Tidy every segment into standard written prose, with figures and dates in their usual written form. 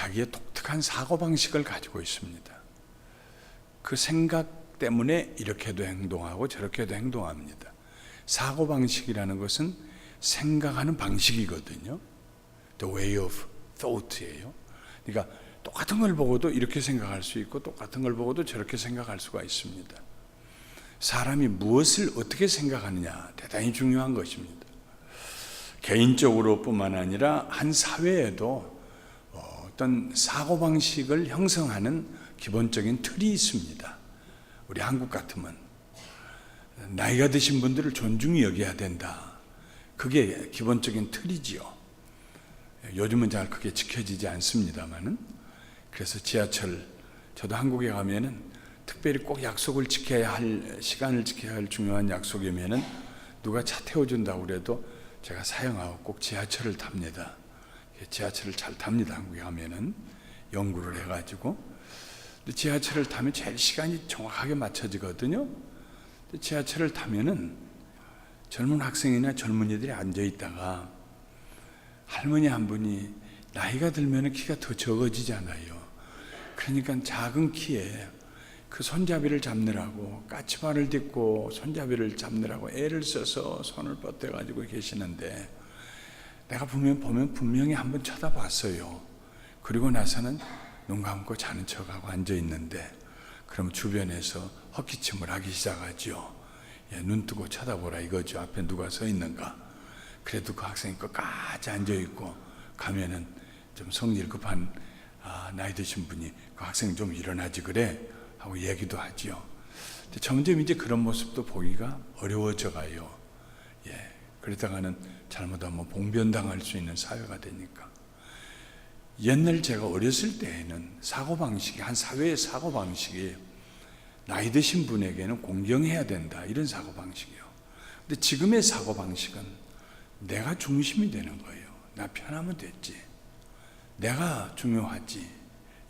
자기의 독특한 사고방식을 가지고 있습니다. 그 생각 때문에 이렇게도 행동하고 저렇게도 행동합니다. 사고방식이라는 것은 생각하는 방식이거든요. The way of thought예요. 그러니까 똑같은 걸 보고도 이렇게 생각할 수 있고 똑같은 걸 보고도 저렇게 생각할 수가 있습니다. 사람이 무엇을 어떻게 생각하느냐 대단히 중요한 것입니다. 개인적으로 뿐만 아니라 한 사회에도 어떤 사고방식을 형성하는 기본적인 틀이 있습니다. 우리 한국 같으면 나이가 드신 분들을 존중히 여겨야 된다. 그게 기본적인 틀이지요. 요즘은 잘 그게 지켜지지 않습니다만은. 그래서 지하철, 저도 한국에 가면은 특별히 꼭 약속을 지켜야 할, 시간을 지켜야 할 중요한 약속이면은 누가 차 태워준다고 그래도 제가 사용하고 꼭 지하철을 탑니다. 지하철을 잘 탑니다. 한국에 가면은 연구를 해가지고. 지하철을 타면 제일 시간이 정확하게 맞춰지거든요. 지하철을 타면은 젊은 학생이나 젊은이들이 앉아있다가 할머니 한 분이 나이가 들면 키가 더 적어지잖아요. 그러니까 작은 키에 그 손잡이를 잡느라고 까치발을 딛고 손잡이를 잡느라고 애를 써서 손을 뻗대가지고 계시는데 내가 보면 분명히 한번 쳐다봤어요. 그리고 나서는 눈 감고 자는 척하고 앉아있는데 그럼 주변에서 헛기침을 하기 시작하죠. 눈 뜨고 쳐다보라 이거죠. 앞에 누가 서 있는가. 그래도 그 학생이 끝까지 앉아있고 가면은 좀 성질 급한 나이 드신 분이 그 학생 좀 일어나지 그래 하고 얘기도 하지요. 근데 점점 이제 그런 모습도 보기가 어려워져 가요. 그러다가는 잘못하면 봉변당할 수 있는 사회가 되니까. 옛날 제가 어렸을 때에는 사고방식이, 한 사회의 사고방식이 나이 드신 분에게는 공경해야 된다 이런 사고방식이에요. 근데 지금의 사고방식은 내가 중심이 되는 거예요. 나 편하면 됐지, 내가 중요하지,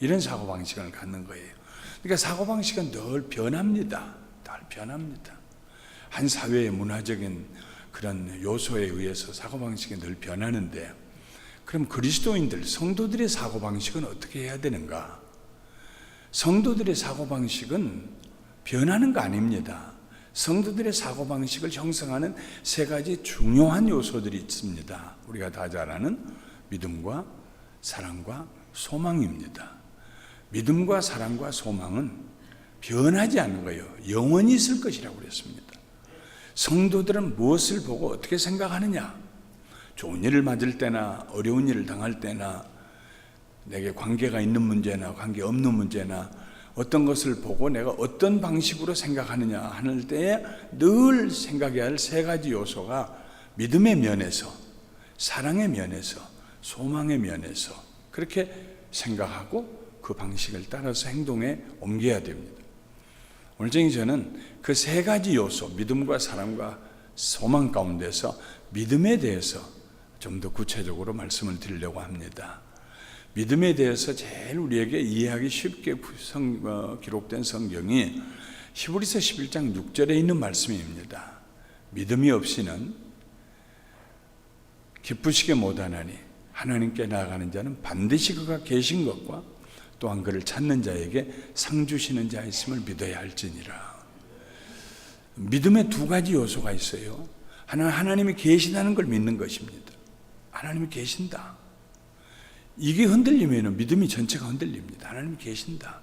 이런 사고방식을 갖는 거예요. 그러니까 사고방식은 늘 변합니다. 늘 변합니다. 한 사회의 문화적인 그런 요소에 의해서 사고방식이 늘 변하는데, 그럼 그리스도인들, 성도들의 사고방식은 어떻게 해야 되는가? 성도들의 사고방식은 변하는 거 아닙니다. 성도들의 사고방식을 형성하는 세 가지 중요한 요소들이 있습니다. 우리가 다 잘 아는 믿음과 사랑과 소망입니다. 믿음과 사랑과 소망은 변하지 않는 거예요. 영원히 있을 것이라고 그랬습니다. 성도들은 무엇을 보고 어떻게 생각하느냐? 좋은 일을 맞을 때나 어려운 일을 당할 때나 내게 관계가 있는 문제나 관계 없는 문제나 어떤 것을 보고 내가 어떤 방식으로 생각하느냐 하는 때에 늘 생각해야 할 세 가지 요소가 믿음의 면에서, 사랑의 면에서, 소망의 면에서 그렇게 생각하고 그 방식을 따라서 행동에 옮겨야 됩니다. 오늘 저는 그 세 가지 요소, 믿음과 사랑과 소망 가운데서 믿음에 대해서 좀 더 구체적으로 말씀을 드리려고 합니다. 믿음에 대해서 제일 우리에게 이해하기 쉽게 기록된 성경이 히브리서 11장 6절에 있는 말씀입니다. 믿음이 없이는 기쁘시게 못하나니 하나님께 나아가는 자는 반드시 그가 계신 것과 또한 그를 찾는 자에게 상 주시는 자 있음을 믿어야 할지니라. 믿음에 두 가지 요소가 있어요. 하나는 하나님이 계시다는 걸 믿는 것입니다. 하나님이 계신다. 이게 흔들리면 믿음이 전체가 흔들립니다. 하나님이 계신다.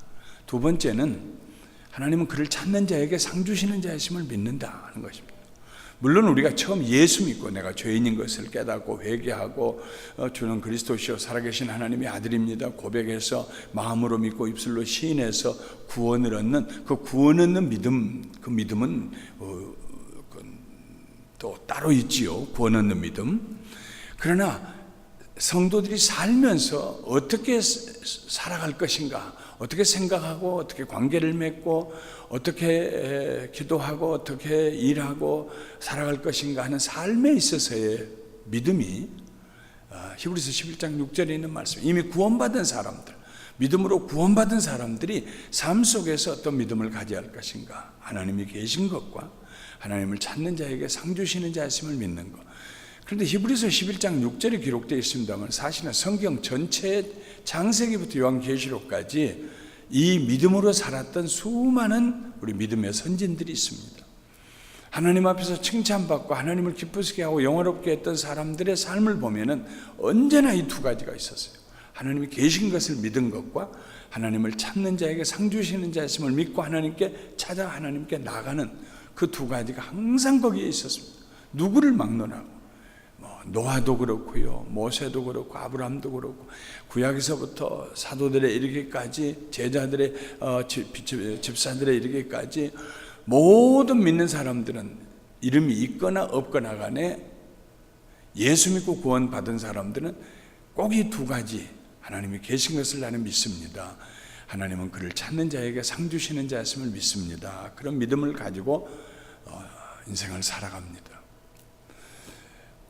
두 번째는 하나님은 그를 찾는 자에게 상 주시는 자이심을 믿는다 하는 것입니다. 물론 우리가 처음 예수 믿고 내가 죄인인 것을 깨닫고 회개하고 주는 그리스도시요 살아계신 하나님의 아들입니다 고백해서 마음으로 믿고 입술로 시인해서 구원을 얻는 그 구원 얻는 믿음, 그 믿음은 또 따로 있지요. 구원 얻는 믿음. 그러나 성도들이 살면서 어떻게 살아갈 것인가, 어떻게 생각하고 어떻게 관계를 맺고 어떻게 기도하고 어떻게 일하고 살아갈 것인가 하는 삶에 있어서의 믿음이 히브리서 11장 6절에 있는 말씀, 이미 구원받은 사람들, 믿음으로 구원받은 사람들이 삶 속에서 어떤 믿음을 가져야 할 것인가, 하나님이 계신 것과 하나님을 찾는 자에게 상 주시는 자였음을 믿는 것. 그런데 히브리서 11장 6절에 기록되어 있습니다만 사실은 성경 전체 창세기부터 요한계시록까지 이 믿음으로 살았던 수많은 우리 믿음의 선진들이 있습니다. 하나님 앞에서 칭찬받고 하나님을 기쁘시게 하고 영화롭게 했던 사람들의 삶을 보면은 언제나 이 두 가지가 있었어요. 하나님이 계신 것을 믿은 것과 하나님을 찾는 자에게 상 주시는 자였음을 믿고 하나님께 찾아 하나님께 나가는 그 두 가지가 항상 거기에 있었습니다. 누구를 막론하고 노아도 그렇고요, 모세도 그렇고 아브라함도 그렇고 구약에서부터 사도들에 이르기까지 제자들의 집사들에 이르기까지 모든 믿는 사람들은 이름이 있거나 없거나 간에 예수 믿고 구원받은 사람들은 꼭 이 두 가지 하나님이 계신 것을 나는 믿습니다. 하나님은 그를 찾는 자에게 상 주시는 자였음을 믿습니다. 그런 믿음을 가지고 인생을 살아갑니다.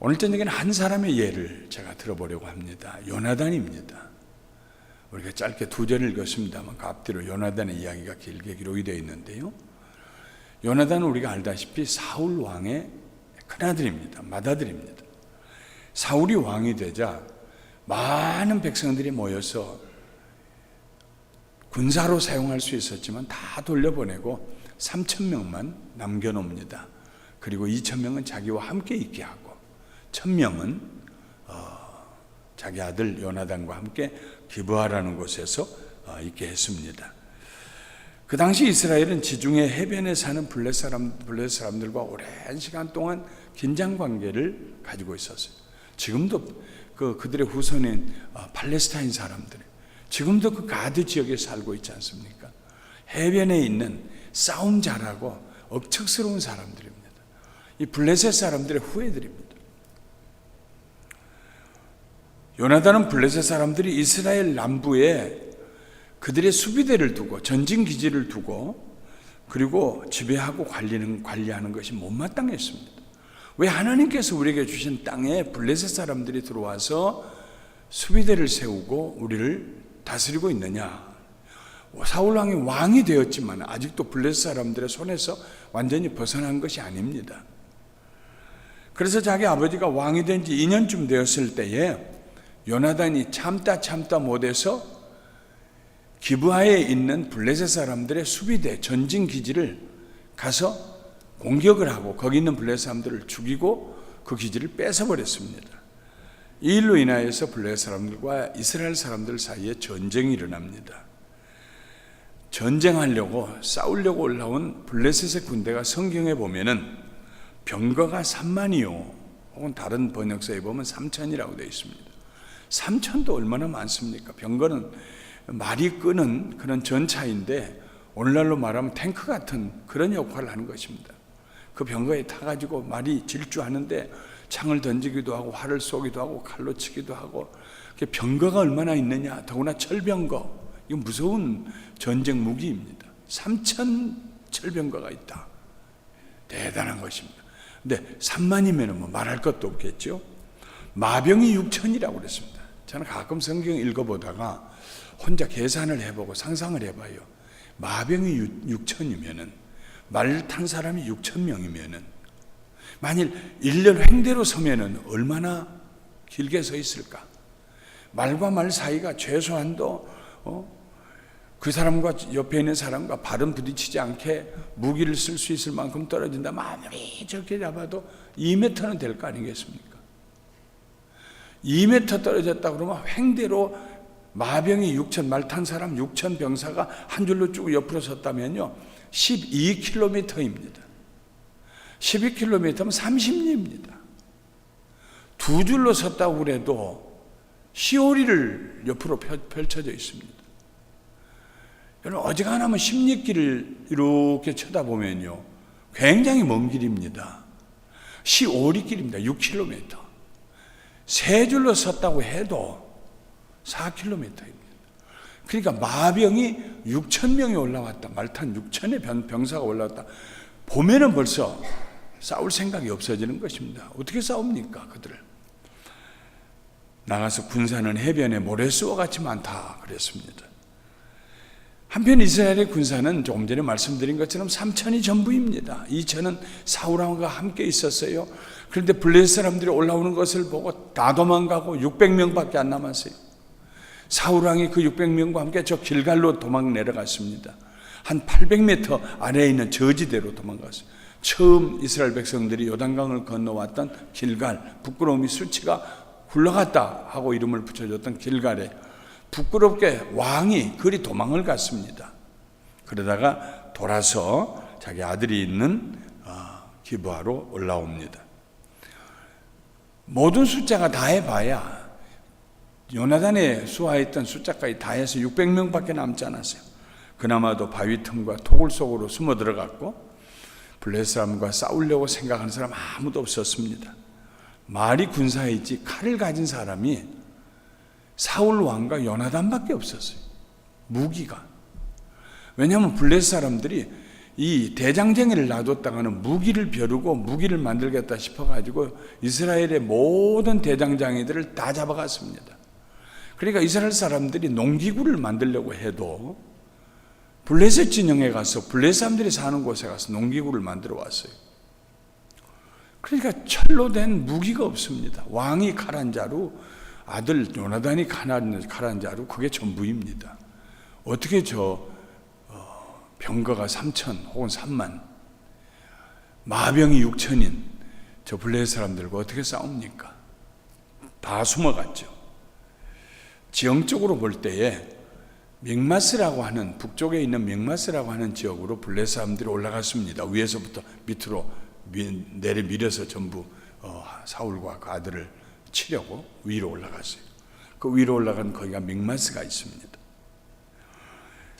오늘 저녁에는 한 사람의 예를 제가 들어보려고 합니다. 요나단입니다. 우리가 짧게 두 절을 읽었습니다만 그 앞뒤로 요나단의 이야기가 길게 기록이 되어 있는데요. 요나단은 우리가 알다시피 사울 왕의 큰아들입니다. 맏아들입니다. 사울이 왕이 되자 많은 백성들이 모여서 군사로 사용할 수 있었지만 다 돌려보내고 3,000명만 남겨놓습니다. 그리고 2,000명은 자기와 함께 있게 하고 1,000명은 자기 아들 요나단과 함께 기브아라는 곳에서 있게 했습니다. 그 당시 이스라엘은 지중해 해변에 사는 블레셋 사람들과 오랜 시간 동안 긴장 관계를 가지고 있었어요. 지금도 그들의 후손인 팔레스타인 사람들, 지금도 그 가드 지역에 살고 있지 않습니까? 해변에 있는 싸움 잘하고 억척스러운 사람들입니다. 이 블레셋 사람들의 후예들입니다. 요나단은 블레셋 사람들이 이스라엘 남부에 그들의 수비대를 두고 전진 기지를 두고 그리고 지배하고 관리하는 것이 못마땅했습니다. 왜 하나님께서 우리에게 주신 땅에 블레셋 사람들이 들어와서 수비대를 세우고 우리를 다스리고 있느냐? 사울 왕이 왕이 되었지만 아직도 블레셋 사람들의 손에서 완전히 벗어난 것이 아닙니다. 그래서 자기 아버지가 왕이 된 지 2년쯤 되었을 때에 요나단이 참다 못해서 기브아에 있는 블레셋 사람들의 수비대 전진 기지를 가서 공격을 하고 거기 있는 블레셋 사람들을 죽이고 그 기지를 뺏어버렸습니다. 이 일로 인하여서 블레셋 사람들과 이스라엘 사람들 사이에 전쟁이 일어납니다. 전쟁하려고 싸우려고 올라온 블레셋의 군대가 성경에 보면은 병거가 3만이요 혹은 다른 번역서에 보면 3천이라고 되어 있습니다. 3천도 얼마나 많습니까? 병거는 말이 끄는 그런 전차인데 오늘날로 말하면 탱크 같은 그런 역할을 하는 것입니다. 그 병거에 타가지고 말이 질주하는데 창을 던지기도 하고 활을 쏘기도 하고 칼로 치기도 하고 병거가 얼마나 있느냐. 더구나 철병거, 이거 무서운 전쟁 무기입니다. 3천 철병거가 있다. 대단한 것입니다. 근데 3만이면 뭐 말할 것도 없겠죠. 마병이 6천이라고 그랬습니다. 저는 가끔 성경 읽어보다가 혼자 계산을 해보고 상상을 해봐요. 마병이 6천이면은 말 탄 사람이 6천 명이면은 만일 1년 횡대로 서면은 얼마나 길게 서 있을까? 말과 말 사이가 최소한도 그 사람과 옆에 있는 사람과 발은 부딪히지 않게 무기를 쓸 수 있을 만큼 떨어진다. 아무리 적게 잡아도 2m는 될 거 아니겠습니까? 2m 떨어졌다 그러면 횡대로 마병이 6천, 말 탄 사람 6천 병사가 한 줄로 쭉 옆으로 섰다면요 12km입니다 12km면 30리입니다 두 줄로 섰다고 그래도 시오리를 옆으로 펼쳐져 있습니다. 여러분 어지간하면 10리길을 이렇게 쳐다보면요 굉장히 먼 길입니다. 시오리길입니다. 6km 세 줄로 섰다고 해도 4km입니다. 그러니까 마병이 6천 명이 올라왔다. 말탄 6천의 병사가 올라왔다. 보면은 벌써 싸울 생각이 없어지는 것입니다. 어떻게 싸웁니까? 그들을 나가서 군사는 해변에 모래수와 같이 많다 그랬습니다. 한편 이스라엘의 군사는 조금 전에 말씀드린 것처럼 3천이 전부입니다. 2천은 사울왕과 함께 있었어요. 그런데 블레셋 사람들이 올라오는 것을 보고 다 도망가고 600명밖에 안 남았어요. 사울왕이 그 600명과 함께 저 길갈로 도망 내려갔습니다. 한 800m 아래에 있는 저지대로 도망갔어요. 처음 이스라엘 백성들이 요단강을 건너왔던 길갈, 부끄러움이 수치가 굴러갔다 하고 이름을 붙여줬던 길갈에 부끄럽게 왕이 그리 도망을 갔습니다. 그러다가 돌아서 자기 아들이 있는 기브아로 올라옵니다. 모든 숫자가 다 해봐야 요나단의 수하했던 숫자까지 다 해서 600명밖에 남지 않았어요. 그나마도 바위 틈과 토굴 속으로 숨어 들어갔고 블레셋 사람과 싸우려고 생각하는 사람 아무도 없었습니다. 말이 군사이지 칼을 가진 사람이 사울 왕과 요나단밖에 없었어요. 무기가. 왜냐하면 블레셋 사람들이 이 대장쟁이를 놔뒀다가는 무기를 벼르고 무기를 만들겠다 싶어가지고 이스라엘의 모든 대장장이들을 다 잡아갔습니다. 그러니까 이스라엘 사람들이 농기구를 만들려고 해도 블레셋 진영에 가서 블레셋 사람들이 사는 곳에 가서 농기구를 만들어 왔어요. 그러니까 철로 된 무기가 없습니다. 왕이 칼 한 자루, 아들 요나단이 칼 한 자루, 그게 전부입니다. 어떻게 병거가 3천 혹은 3만, 마병이 6천인 저 블레셋 사람들과 어떻게 싸웁니까? 다 숨어갔죠. 지형적으로 볼 때에 믹마스라고 하는, 북쪽에 있는 믹마스라고 하는 지역으로 블레셋 사람들이 올라갔습니다. 위에서부터 밑으로 내려밀어서 전부 사울과 그 아들을 치려고 위로 올라갔어요. 그 위로 올라간 거기가 믹마스가 있습니다.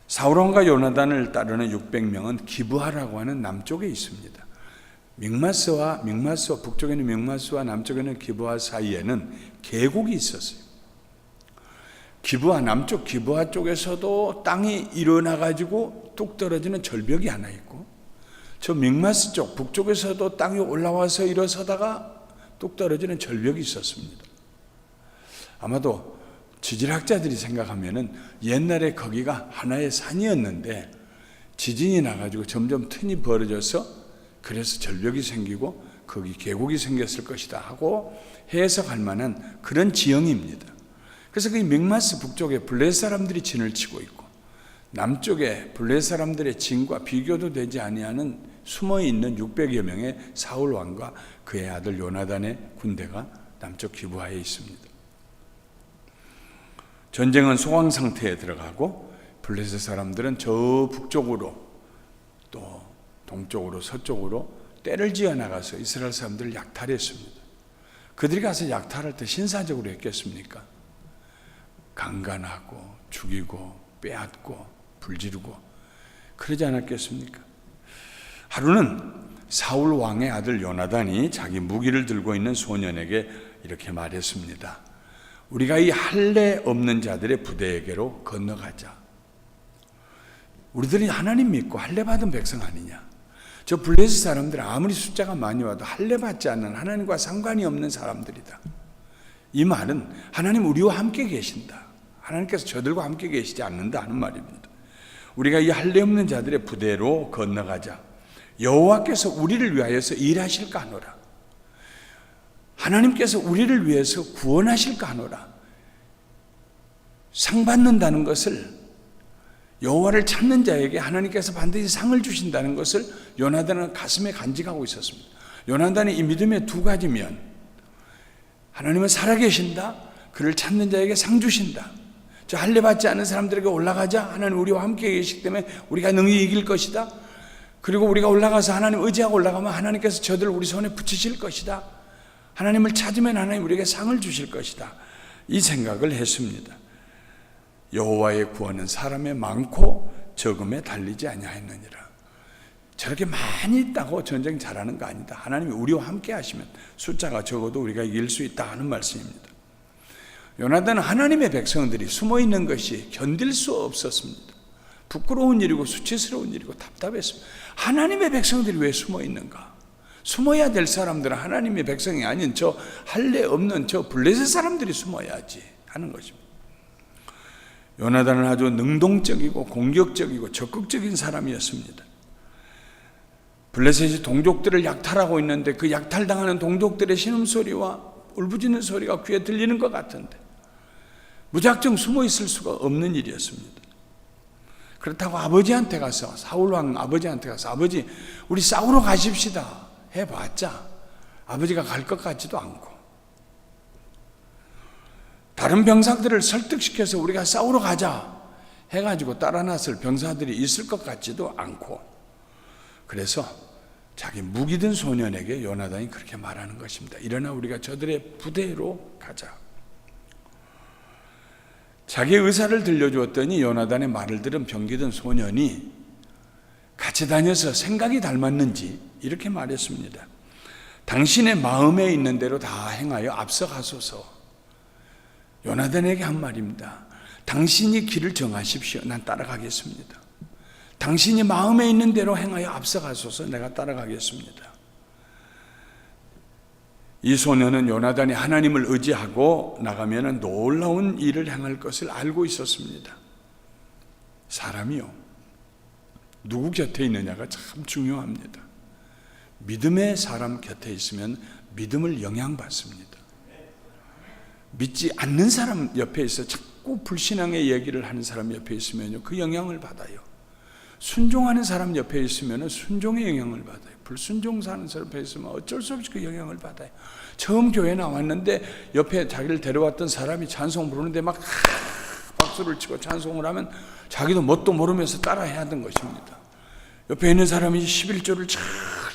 사울왕과 요나단을 따르는 600명은 기브아라고 하는 남쪽에 있습니다. 믹마스와 북쪽에 있는 믹마스와 남쪽에 있는 기브아 사이에는 계곡이 있었어요. 기브아, 남쪽 기브아 쪽에서도 땅이 일어나 가지고 뚝 떨어지는 절벽이 하나 있고, 저 믹마스 쪽 북쪽에서도 땅이 올라와서 일어서다가 뚝 떨어지는 절벽이 있었습니다. 아마도 지질학자들이 생각하면은 옛날에 거기가 하나의 산이었는데 지진이 나가지고 점점 틈이 벌어져서 그래서 절벽이 생기고 거기 계곡이 생겼을 것이다 하고 해석할 만한 그런 지형입니다. 그래서 그 믹마스 북쪽에 블레셋 사람들이 진을 치고 있고 남쪽에 블레셋 사람들의 진과 비교도 되지 아니하는 숨어있는 600여 명의 사울 왕과 그의 아들 요나단의 군대가 남쪽 기브아에 있습니다. 전쟁은 소강 상태에 들어가고 블레셋 사람들은 저 북쪽으로 또 동쪽으로 서쪽으로 떼를 지어 나가서 이스라엘 사람들을 약탈했습니다. 그들이 가서 약탈할 때 신사적으로 했겠습니까? 강간하고 죽이고 빼앗고 불지르고 그러지 않았겠습니까? 하루는 사울 왕의 아들 요나단이 자기 무기를 들고 있는 소년에게 이렇게 말했습니다. 우리가 이 할례 없는 자들의 부대에게로 건너가자. 우리들이 하나님 믿고 할례 받은 백성 아니냐? 저 블레셋 사람들 아무리 숫자가 많이 와도 할례 받지 않는 하나님과 상관이 없는 사람들이다. 이 말은 하나님 우리와 함께 계신다. 하나님께서 저들과 함께 계시지 않는다 하는 말입니다. 우리가 이 할례 없는 자들의 부대로 건너가자. 여호와께서 우리를 위하여서 일하실까 하노라. 하나님께서 우리를 위해서 구원하실까 하노라. 상 받는다는 것을, 여호와를 찾는 자에게 하나님께서 반드시 상을 주신다는 것을 요나단은 가슴에 간직하고 있었습니다. 요나단의 이 믿음의 두 가지면, 하나님은 살아계신다, 그를 찾는 자에게 상 주신다. 저 할례 받지 않은 사람들에게 올라가자. 하나님 우리와 함께 계시기 때문에 우리가 능히 이길 것이다. 그리고 우리가 올라가서 하나님 의지하고 올라가면 하나님께서 저들을 우리 손에 붙이실 것이다. 하나님을 찾으면 하나님 우리에게 상을 주실 것이다. 이 생각을 했습니다. 여호와의 구원은 사람의 많고 적음에 달리지 아니하였느니라. 저렇게 많이 있다고 전쟁 잘하는 거 아니다. 하나님이 우리와 함께 하시면 숫자가 적어도 우리가 이길 수 있다 하는 말씀입니다. 요나단은 하나님의 백성들이 숨어있는 것이 견딜 수 없었습니다. 부끄러운 일이고 수치스러운 일이고 답답했습니다. 하나님의 백성들이 왜 숨어있는가? 숨어야 될 사람들은 하나님의 백성이 아닌 저 할례 없는 저 블레셋 사람들이 숨어야지 하는 것입니다. 요나단은 아주 능동적이고 공격적이고 적극적인 사람이었습니다. 블레셋이 동족들을 약탈하고 있는데 그 약탈당하는 동족들의 신음소리와 울부짖는 소리가 귀에 들리는 것 같은데 무작정 숨어 있을 수가 없는 일이었습니다. 그렇다고 아버지한테 가서, 사울왕 아버지한테 가서 아버지 우리 싸우러 가십시다 해봤자 아버지가 갈 것 같지도 않고, 다른 병사들을 설득시켜서 우리가 싸우러 가자 해가지고 따라 나설 병사들이 있을 것 같지도 않고, 그래서 자기 무기든 소년에게 요나단이 그렇게 말하는 것입니다. 일어나 우리가 저들의 부대로 가자. 자기의 의사를 들려주었더니 요나단의 말을 들은 병기든 소년이 같이 다녀서 생각이 닮았는지 이렇게 말했습니다. 당신의 마음에 있는 대로 다 행하여 앞서가소서. 요나단에게 한 말입니다. 당신이 길을 정하십시오. 난 따라가겠습니다. 당신이 마음에 있는 대로 행하여 앞서가소서. 내가 따라가겠습니다. 이 소년은 요나단이 하나님을 의지하고 나가면 놀라운 일을 행할 것을 알고 있었습니다. 사람이요, 누구 곁에 있느냐가 참 중요합니다. 믿음의 사람 곁에 있으면 믿음을 영향받습니다. 믿지 않는 사람 옆에 있어 자꾸 불신앙의 얘기를 하는 사람 옆에 있으면 그 영향을 받아요. 순종하는 사람 옆에 있으면 순종의 영향을 받아요. 불순종하는 사람 옆에 있으면 어쩔 수 없이 그 영향을 받아요. 처음 교회 나왔는데 옆에 자기를 데려왔던 사람이 찬송 부르는데 막 박수를 치고 찬송을 하면 자기도 뭣도 모르면서 따라해야 하던 것입니다. 옆에 있는 사람이 11조를 잘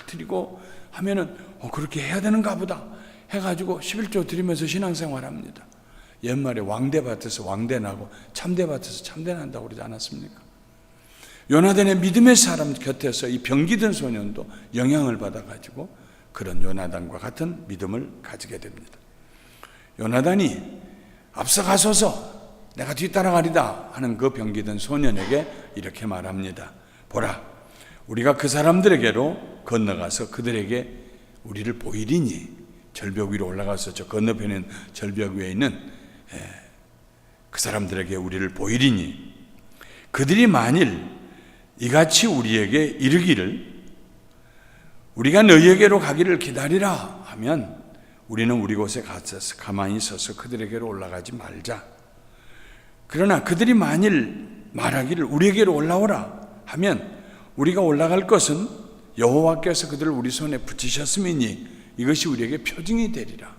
드리고 하면은 그렇게 해야 되는가 보다 해가지고 11조 드리면서 신앙생활합니다. 옛말에 왕대밭에서 왕대 나고 참대밭에서 참대 난다고 그러지 않았습니까? 요나단의 믿음의 사람 곁에서 이 병기든 소년도 영향을 받아가지고 그런 요나단과 같은 믿음을 가지게 됩니다. 요나단이 앞서가소서 내가 뒤따라가리다 하는 그 병기든 소년에게 이렇게 말합니다. 보라, 우리가 그 사람들에게로 건너가서 그들에게 우리를 보이리니, 절벽 위로 올라가서 저 건너편에 절벽 위에 있는 그 사람들에게 우리를 보이리니, 그들이 만일 이같이 우리에게 이르기를 우리가 너희에게로 가기를 기다리라 하면 우리는 우리 곳에 가서 가만히 있어서 그들에게로 올라가지 말자. 그러나 그들이 만일 말하기를 우리에게로 올라오라 하면 우리가 올라갈 것은 여호와께서 그들을 우리 손에 붙이셨음이니 이것이 우리에게 표징이 되리라.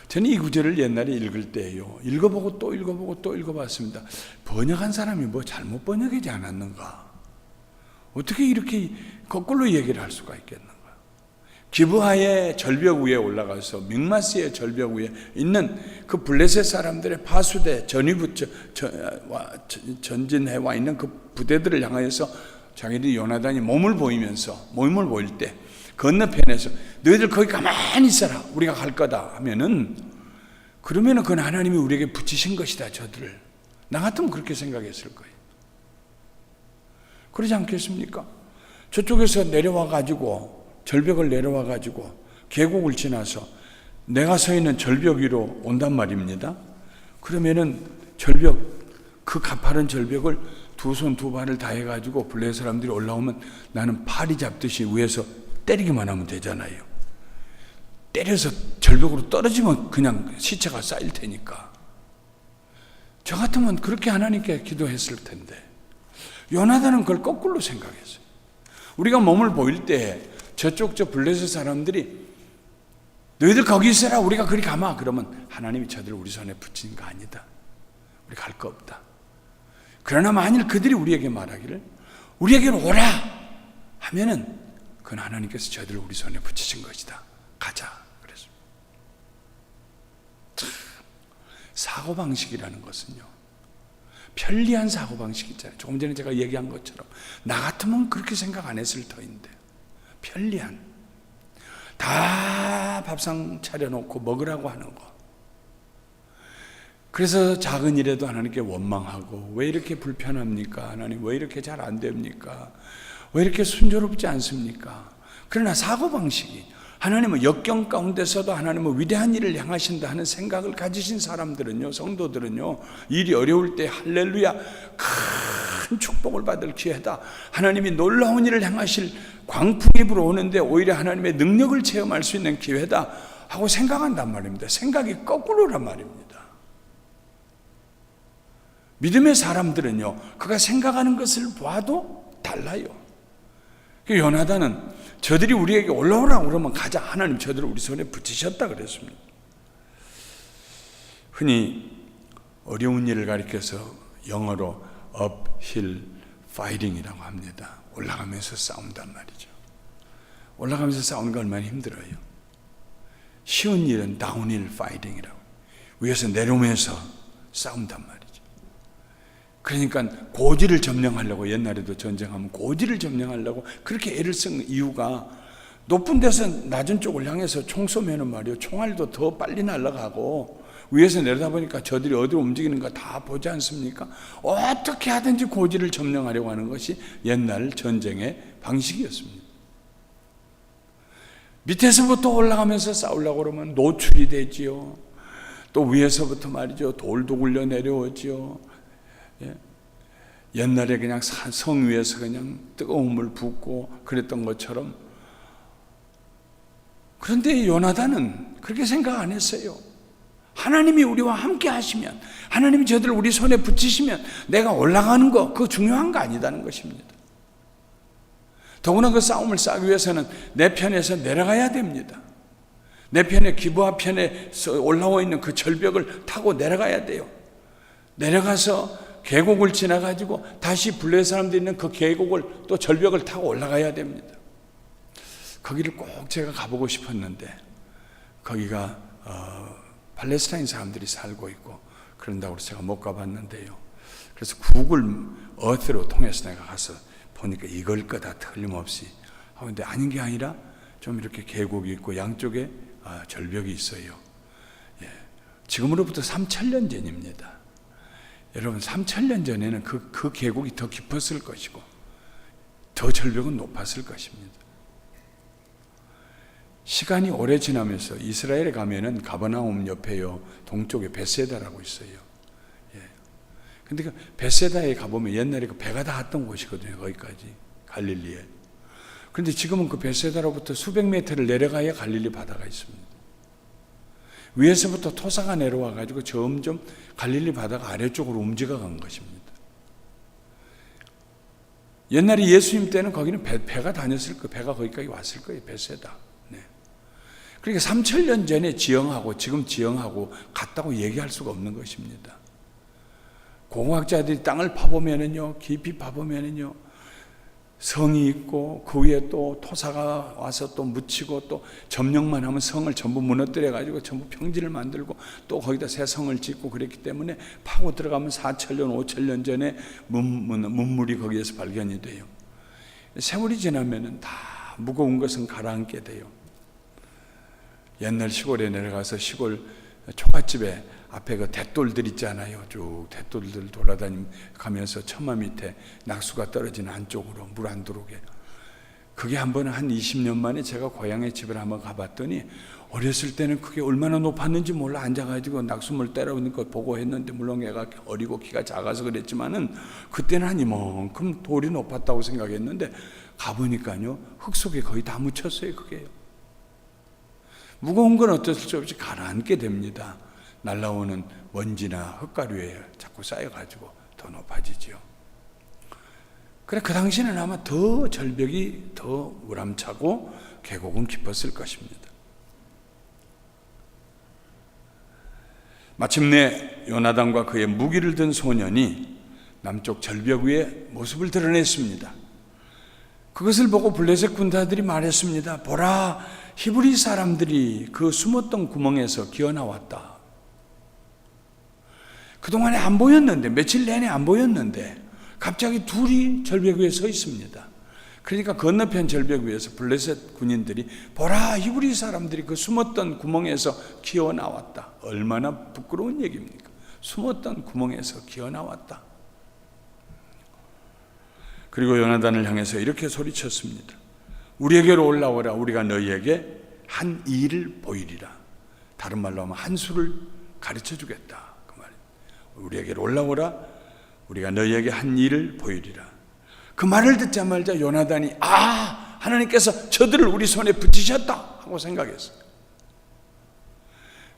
저는 이 구절을 옛날에 읽을 때요, 읽어보고 또 읽어보고 또 읽어봤습니다. 번역한 사람이 뭐 잘못 번역하지 않았는가? 어떻게 이렇게 거꾸로 얘기를 할 수가 있겠는가? 기브하의 절벽 위에 올라가서 mik마스의 절벽 위에 있는 그 블레셋 사람들의 파수대 전진해 와 있는 그 부대들을 향하여서 자기들이 요나단이 몸을 보일 때 건너편에서 너희들 거기 가만히 있어라 우리가 갈 거다 하면은, 그러면은 그건 하나님이 우리에게 붙이신 것이다. 저들을 나 같으면 그렇게 생각했을 거예요. 그러지 않겠습니까? 저쪽에서 내려와 가지고 절벽을 내려와 가지고 계곡을 지나서 내가 서 있는 절벽 위로 온단 말입니다. 그러면은 절벽, 그 가파른 절벽을 두 손 두 발을 다 해가지고 블레셋 사람들이 올라오면 나는 파리 잡듯이 위에서 때리기만 하면 되잖아요. 때려서 절벽으로 떨어지면 그냥 시체가 쌓일 테니까. 저 같으면 그렇게 하나님께 기도했을 텐데, 요나단은 그걸 거꾸로 생각했어요. 우리가 몸을 보일 때 저쪽 저 블레셋 사람들이 너희들 거기 있어라 우리가 그리 가마 그러면 하나님이 저들을 우리 손에 붙인 거 아니다. 우리 갈 거 없다. 그러나 만일 그들이 우리에게 말하기를 우리에게로 오라 하면은 그건 하나님께서 저들을 우리 손에 붙이신 것이다. 가자. 그랬습니다. 참, 사고방식이라는 것은요, 편리한 사고방식 있잖아요. 조금 전에 제가 얘기한 것처럼 나 같으면 그렇게 생각 안 했을 터인데, 편리한, 다 밥상 차려놓고 먹으라고 하는 거. 그래서 작은 일에도 하나님께 원망하고 왜 이렇게 불편합니까? 하나님 왜 이렇게 잘 안 됩니까? 왜 이렇게 순조롭지 않습니까? 그러나 사고방식이 하나님은 역경 가운데서도 하나님은 위대한 일을 향하신다 하는 생각을 가지신 사람들은요, 성도들은요, 일이 어려울 때 할렐루야, 큰 축복을 받을 기회다. 하나님이 놀라운 일을 향하실 광풍이 불어오는데 오히려 하나님의 능력을 체험할 수 있는 기회다 하고 생각한단 말입니다. 생각이 거꾸로란 말입니다. 믿음의 사람들은요, 그가 생각하는 것을 봐도 달라요. 요나단은 저들이 우리에게 올라오라고 그러면 가자. 하나님 저들을 우리 손에 붙이셨다 그랬습니다. 흔히 어려운 일을 가리켜서 영어로 uphill fighting이라고 합니다. 올라가면서 싸운단 말이죠. 올라가면서 싸우는 거 얼마나 힘들어요. 쉬운 일은 downhill fighting이라고, 위에서 내려오면서 싸운단 말이죠. 그러니까 고지를 점령하려고, 옛날에도 전쟁하면 고지를 점령하려고 그렇게 애를 쓴 이유가, 높은 데서 낮은 쪽을 향해서 총 쏘면은 말이요, 총알도 더 빨리 날아가고, 위에서 내려다보니까 저들이 어디로 움직이는가 다 보지 않습니까? 어떻게 하든지 고지를 점령하려고 하는 것이 옛날 전쟁의 방식이었습니다. 밑에서부터 올라가면서 싸우려고 그러면 노출이 되지요. 또 위에서부터 말이죠, 돌도 굴려 내려오지요. 예. 옛날에 그냥 성 위에서 그냥 뜨거운 물 붓고 그랬던 것처럼. 그런데 요나단은 그렇게 생각 안 했어요. 하나님이 우리와 함께 하시면, 하나님이 저들을 우리 손에 붙이시면 내가 올라가는 거, 그거 중요한 거 아니다는 것입니다. 더구나 그 싸움을 싸기 위해서는 내 편에서 내려가야 됩니다. 내 편에, 기브아 편에 올라와 있는 그 절벽을 타고 내려가야 돼요. 내려가서 계곡을 지나가지고 다시 블레 사람들이 있는 그 계곡을, 또 절벽을 타고 올라가야 됩니다. 거기를 꼭 제가 가보고 싶었는데, 거기가 팔레스타인 사람들이 살고 있고 그런다고 해서 제가 못 가봤는데요. 그래서 구글 어트로 통해서 내가 가서 보니까 이걸 거다 틀림없이. 근데 아닌 게 아니라 좀 이렇게 계곡이 있고 양쪽에 절벽이 있어요. 예. 지금으로부터 3000년 전입니다. 여러분, 3000년 전에는 그 계곡이 더 깊었을 것이고 더 절벽은 높았을 것입니다. 시간이 오래 지나면서 이스라엘에 가면은 가버나움 옆에요, 동쪽에 베세다라고 있어요. 예. 근데 그 베세다에 가보면 옛날에 그 배가 닿았던 곳이거든요, 거기까지, 갈릴리에. 그런데 지금은 그 베세다로부터 수백 미터를 내려가야 갈릴리 바다가 있습니다. 위에서부터 토사가 내려와 가지고 점점 갈릴리 바다가 아래쪽으로 움직여 간 것입니다. 옛날에 예수님 때는 거기는 배가 다녔을 거예요. 배가 거기까지 왔을 거예요, 베세다. 네. 그러니까 3000년 전에 지형하고 지금 지형하고 같다고 얘기할 수가 없는 것입니다. 공학자들이 땅을 파보면은요, 깊이 파보면은요, 성이 있고 그 위에 또 토사가 와서 또 묻히고, 또 점령만 하면 성을 전부 무너뜨려 가지고 전부 평지를 만들고 또 거기다 새 성을 짓고 그랬기 때문에 파고 들어가면 4000년 5000년 전에 문물이 거기에서 발견이 돼요. 세월이 지나면은 다 무거운 것은 가라앉게 돼요. 옛날 시골에 내려가서 시골 초가집에 앞에 그 대돌들 있잖아요. 쭉 대돌들 돌아다니면서 처마 밑에 낙수가 떨어지는 안쪽으로 물 안 들어오게. 그게 한 번은 한 20년 만에 제가 고향의 집을 한번 가봤더니, 어렸을 때는 그게 얼마나 높았는지 몰라 앉아가지고 낙수물 때려오는 거 보고 했는데, 물론 애가 어리고 키가 작아서 그랬지만은 그때는 한 이만큼 돌이 높았다고 생각했는데, 가보니까요, 흙 속에 거의 다 묻혔어요. 그게요. 무거운 건 어쩔 수 없이 가라앉게 됩니다. 날라오는 먼지나 흙가루에 자꾸 쌓여가지고 더 높아지죠. 그래, 그 당시에는 아마 더 절벽이 더 우람차고 계곡은 깊었을 것입니다. 마침내 요나단과 그의 무기를 든 소년이 남쪽 절벽 위에 모습을 드러냈습니다. 그것을 보고 블레셋 군사들이 말했습니다. 보라, 히브리 사람들이 그 숨었던 구멍에서 기어나왔다. 그동안에 안 보였는데, 며칠 내내 안 보였는데 갑자기 둘이 절벽 위에 서 있습니다. 그러니까 건너편 절벽 위에서 블레셋 군인들이, 보라, 히브리 사람들이 그 숨었던 구멍에서 기어나왔다. 얼마나 부끄러운 얘기입니까? 숨었던 구멍에서 기어나왔다. 그리고 요나단을 향해서 이렇게 소리쳤습니다. 우리에게로 올라오라. 우리가 너희에게 한 일을 보이리라. 다른 말로 하면 한 수를 가르쳐 주겠다 그 말이에요. 우리에게 올라오라. 우리가 너희에게 한 일을 보이리라. 그 말을 듣자마자 요나단이 하나님께서 저들을 우리 손에 붙이셨다 하고 생각했어요.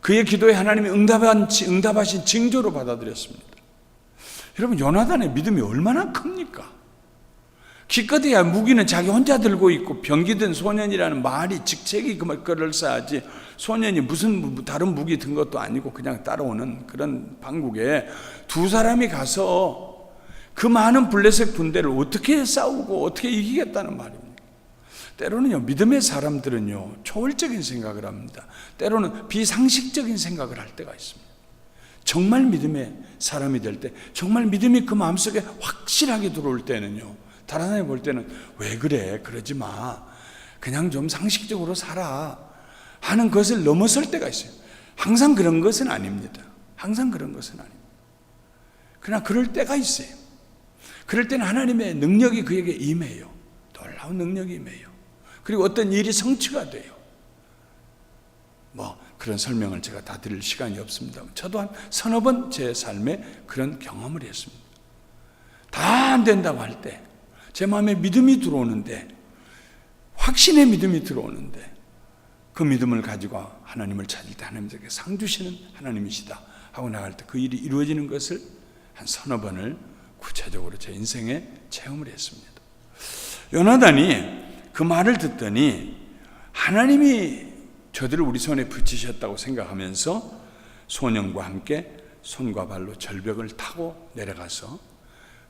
그의 기도에 하나님이 응답하신 징조로 받아들였습니다. 여러분, 요나단의 믿음이 얼마나 큽니까? 기껏해야 무기는 자기 혼자 들고 있고 병기든 소년이라는 말이 직책이 그럴싸하지, 소년이 무슨 다른 무기 든 것도 아니고 그냥 따라오는 그런 방국에 두 사람이 가서 그 많은 블레셋 군대를 어떻게 싸우고 어떻게 이기겠다는 말입니다. 때로는요, 믿음의 사람들은요, 초월적인 생각을 합니다. 때로는 비상식적인 생각을 할 때가 있습니다. 정말 믿음의 사람이 될 때, 정말 믿음이 그 마음속에 확실하게 들어올 때는요, 다른 사람이 볼 때는 왜 그래? 그러지 마. 그냥 좀 상식적으로 살아. 하는 것을 넘어설 때가 있어요. 항상 그런 것은 아닙니다. 항상 그런 것은 아닙니다. 그러나 그럴 때가 있어요. 그럴 때는 하나님의 능력이 그에게 임해요. 놀라운 능력이 임해요. 그리고 어떤 일이 성취가 돼요. 그런 설명을 제가 다 드릴 시간이 없습니다. 저도 한 서너 번 제 삶에 그런 경험을 했습니다. 다 안 된다고 할 때, 제 마음에 믿음이 들어오는데, 확신의 믿음이 들어오는데, 그 믿음을 가지고 하나님을 찾을 때 하나님께 상 주시는 하나님이시다 하고 나갈 때 그 일이 이루어지는 것을 한 서너 번을 구체적으로 제 인생에 체험을 했습니다. 요나단이 그 말을 듣더니 하나님이 저들을 우리 손에 붙이셨다고 생각하면서 소년과 함께 손과 발로 절벽을 타고 내려가서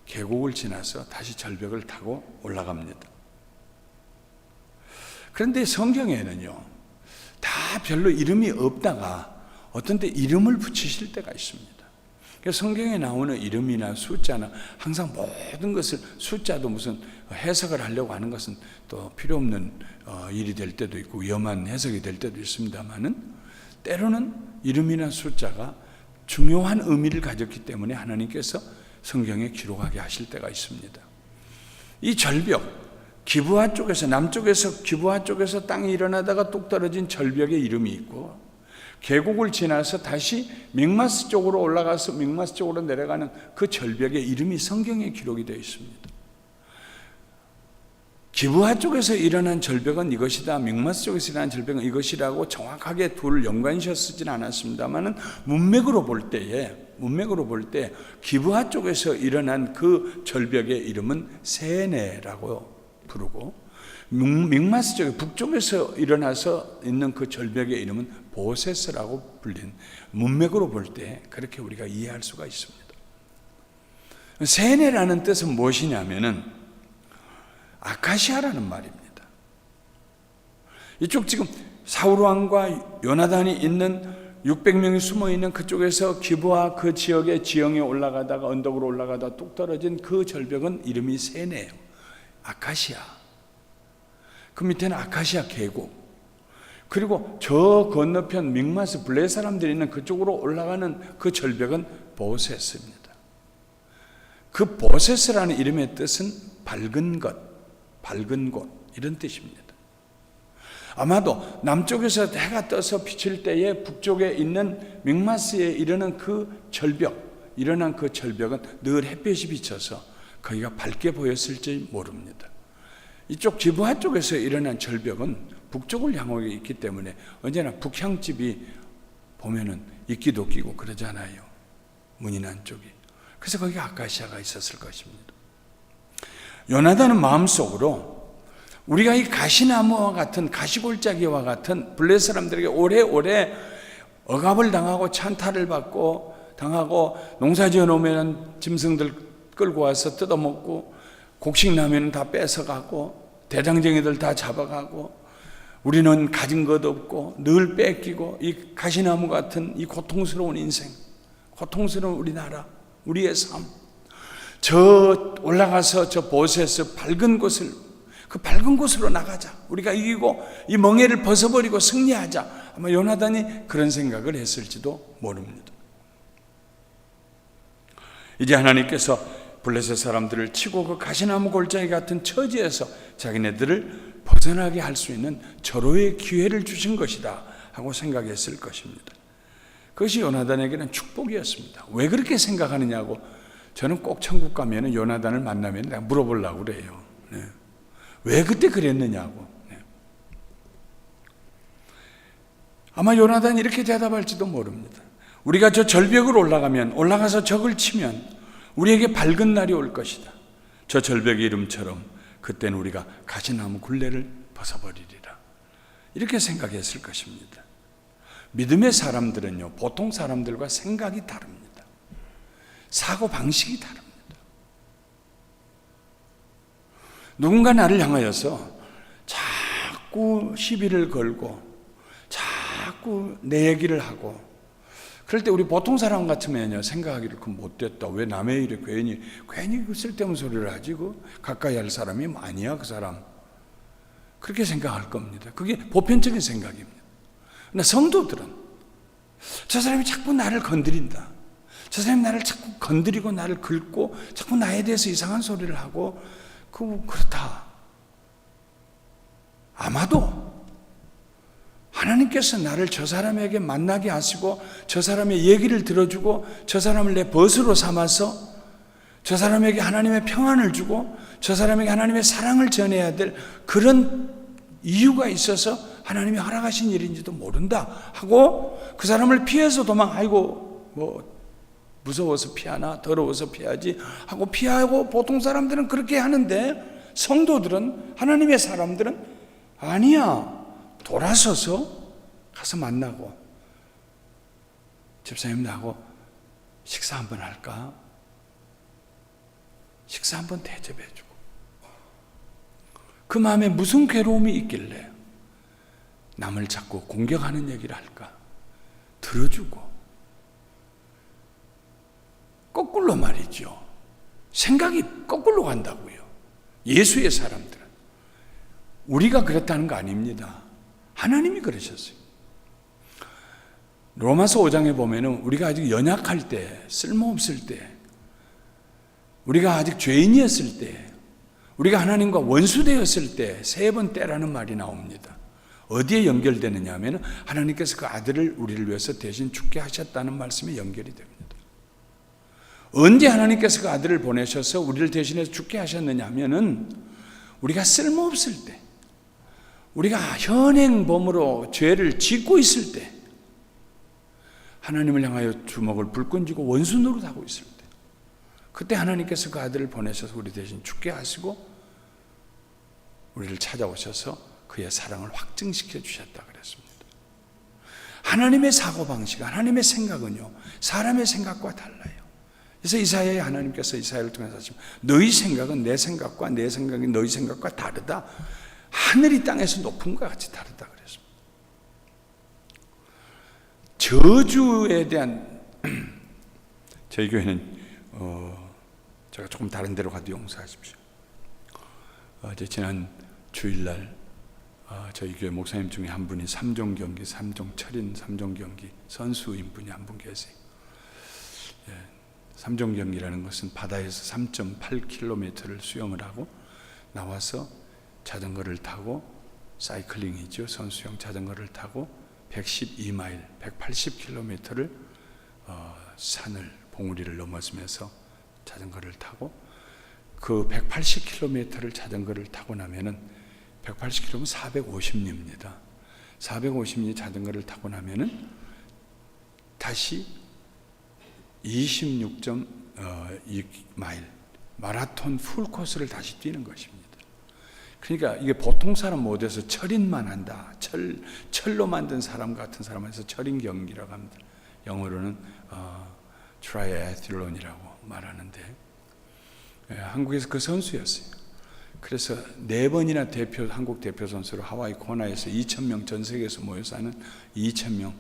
계곡을 지나서 다시 절벽을 타고 올라갑니다. 그런데 성경에는요, 다 별로 이름이 없다가 어떤 때 이름을 붙이실 때가 있습니다. 그래서 성경에 나오는 이름이나 숫자나 항상 모든 것을, 숫자도 무슨 해석을 하려고 하는 것은 또 필요 없는 일이 될 때도 있고 위험한 해석이 될 때도 있습니다만은, 때로는 이름이나 숫자가 중요한 의미를 가졌기 때문에 하나님께서 성경에 기록하게 하실 때가 있습니다. 이 절벽, 기브아 쪽에서, 남쪽에서 기브아 쪽에서 땅이 일어나다가 뚝 떨어진 절벽의 이름이 있고, 계곡을 지나서 다시 mik마스 쪽으로 올라가서 mik마스 쪽으로 내려가는 그 절벽의 이름이 성경에 기록이 되어 있습니다. 기브아 쪽에서 일어난 절벽은 이것이다, mik마스 쪽에서 일어난 절벽은 이것이라고 정확하게 둘 연관시켜 쓰지는 않았습니다만은 문맥으로 볼 때 기브아 쪽에서 일어난 그 절벽의 이름은 세네라고 부르고, mik마스 쪽에 북쪽에서 일어나서 있는 그 절벽의 이름은 보세스라고 불린, 문맥으로 볼 때 그렇게 우리가 이해할 수가 있습니다. 세네라는 뜻은 무엇이냐면은 아카시아라는 말입니다. 이쪽 지금 사울 왕과 요나단이 있는 600명이 숨어 있는 그쪽에서 기브아 그 지역의 지형에 올라가다가 언덕으로 올라가다 뚝 떨어진 그 절벽은 이름이 세네예요. 아카시아. 그 밑에는 아카시아 계곡, 그리고 저 건너편 mik마스 블레 사람들이 있는 그쪽으로 올라가는 그 절벽은 보세스입니다. 그 보세스라는 이름의 뜻은 밝은 것, 밝은 곳, 이런 뜻입니다. 아마도 남쪽에서 해가 떠서 비칠 때에 북쪽에 있는 mik마스에 이르는 그 절벽, 일어난 그 절벽은 늘 햇볕이 비쳐서 거기가 밝게 보였을지 모릅니다. 이쪽 기브아 쪽에서 일어난 절벽은 북쪽을 향하고 있기 때문에 언제나 북향집이 보면은 이끼도 끼고 그러잖아요. 문인한 쪽이. 그래서 거기가 아카시아가 있었을 것입니다. 요나단은 마음속으로 우리가 이 가시나무와 같은, 가시골짜기와 같은 블레 사람들에게 오래오래 억압을 당하고 찬탈을 받고 당하고, 농사지어 놓으면 짐승들 끌고 와서 뜯어먹고, 곡식 나면 다 뺏어가고, 대장쟁이들 다 잡아가고, 우리는 가진 것 없고 늘 뺏기고, 이 가시나무 같은 이 고통스러운 인생, 고통스러운 우리나라, 우리의 삶, 저 올라가서 저 보세스 밝은 곳을, 그 밝은 곳으로 나가자, 우리가 이기고 이 멍에를 벗어버리고 승리하자, 아마 요나단이 그런 생각을 했을지도 모릅니다. 이제 하나님께서 블레셋 사람들을 치고 그 가시나무 골짜기 같은 처지에서 자기네들을 벗어나게 할 수 있는 절호의 기회를 주신 것이다 하고 생각했을 것입니다. 그것이 요나단에게는 축복이었습니다. 왜 그렇게 생각하느냐고 저는 꼭 천국 가면 요나단을 만나면 내가 물어보려고 그래요. 네. 왜 그때 그랬느냐고. 네. 아마 요나단이 이렇게 대답할지도 모릅니다. 우리가 저 절벽으로 올라가서 적을 치면 우리에게 밝은 날이 올 것이다. 저 절벽의 이름처럼 그때는 우리가 가시나무 굴레를 벗어버리리라. 이렇게 생각했을 것입니다. 믿음의 사람들은요, 보통 사람들과 생각이 다릅니다. 사고방식이 다릅니다. 누군가 나를 향하여서 자꾸 시비를 걸고 자꾸 내 얘기를 하고, 그럴 때 우리 보통 사람 같으면요, 생각하기를 그 못됐다. 왜 남의 일에 괜히 그 쓸데없는 소리를 하지? 그 가까이 할 사람이 아니야, 그 사람. 그렇게 생각할 겁니다. 그게 보편적인 생각입니다. 그러나 성도들은 저 사람이 자꾸 나를 건드린다. 저 사람이 나를 자꾸 건드리고 나를 긁고 자꾸 나에 대해서 이상한 소리를 하고 그렇다. 아마도 하나님께서 나를 저 사람에게 만나게 하시고 저 사람의 얘기를 들어주고 저 사람을 내 벗으로 삼아서 저 사람에게 하나님의 평안을 주고 저 사람에게 하나님의 사랑을 전해야 될 그런 이유가 있어서 하나님이 허락하신 일인지도 모른다 하고 그 사람을 피해서 아이고 무서워서 피하나 더러워서 피하지 하고 피하고, 보통 사람들은 그렇게 하는데 성도들은, 하나님의 사람들은 아니야, 돌아서서 가서 만나고 집사님 나하고 식사 한번 할까? 식사 한번 대접해주고, 그 마음에 무슨 괴로움이 있길래 남을 자꾸 공격하는 얘기를 할까? 들어주고. 거꾸로 말이죠. 생각이 거꾸로 간다고요. 예수의 사람들은. 우리가 그렇다는 거 아닙니다. 하나님이 그러셨어요. 로마서 5장에 보면은 우리가 아직 연약할 때, 쓸모없을 때, 우리가 아직 죄인이었을 때, 우리가 하나님과 원수되었을 때 3번 때라는 말이 나옵니다. 어디에 연결되느냐 하면 하나님께서 그 아들을 우리를 위해서 대신 죽게 하셨다는 말씀에 연결이 됩니다. 언제 하나님께서 그 아들을 보내셔서 우리를 대신해서 죽게 하셨느냐 하면은 우리가 쓸모없을 때, 우리가 현행범으로 죄를 짓고 있을 때, 하나님을 향하여 주먹을 불끈 쥐고 원수 노릇하고 있을 때, 그때 하나님께서 그 아들을 보내셔서 우리 대신 죽게 하시고 우리를 찾아오셔서 그의 사랑을 확증시켜 주셨다 그랬습니다. 하나님의 사고방식, 하나님의 생각은요, 사람의 생각과 달라요. 그래서 이사야에 하나님께서 이사야를 통해서 하시면 너희 생각은 내 생각과 내 생각이 너희 생각과 다르다. 하늘이 땅에서 높은 것 같이 다르다 그랬습니다. 저주에 대한 저희 교회는 제가 조금 다른 데로 가도 용서하십시오. 지난 주일날 저희 교회 목사님 중에 한 분이 3종 경기, 3종 철인 3종 경기 선수인 분이 한 분 계세요. 3종 경기라는 것은 바다에서 3.8km를 수영을 하고 나와서 자전거를 타고, 사이클링이죠, 선수용 자전거를 타고 112마일, 180km를 산을, 봉우리를 넘어서면서 자전거를 타고, 그 180km를 자전거를 타고 나면은 180km면 450리입니다. 450리 자전거를 타고 나면은 다시 26.2마일 마라톤 풀코스를 다시 뛰는 것입니다. 그러니까 이게 보통 사람 못해서 철인만 한다, 철로 만든 사람 같은 사람에서 철인 경기라고 합니다. 영어로는 트라이애슬론이라고 말하는데, 한국에서 그 선수였어요. 그래서 4번이나 한국 대표 선수로 하와이 코나에서 2,000명, 전 세계에서 모여서 하는 2,000명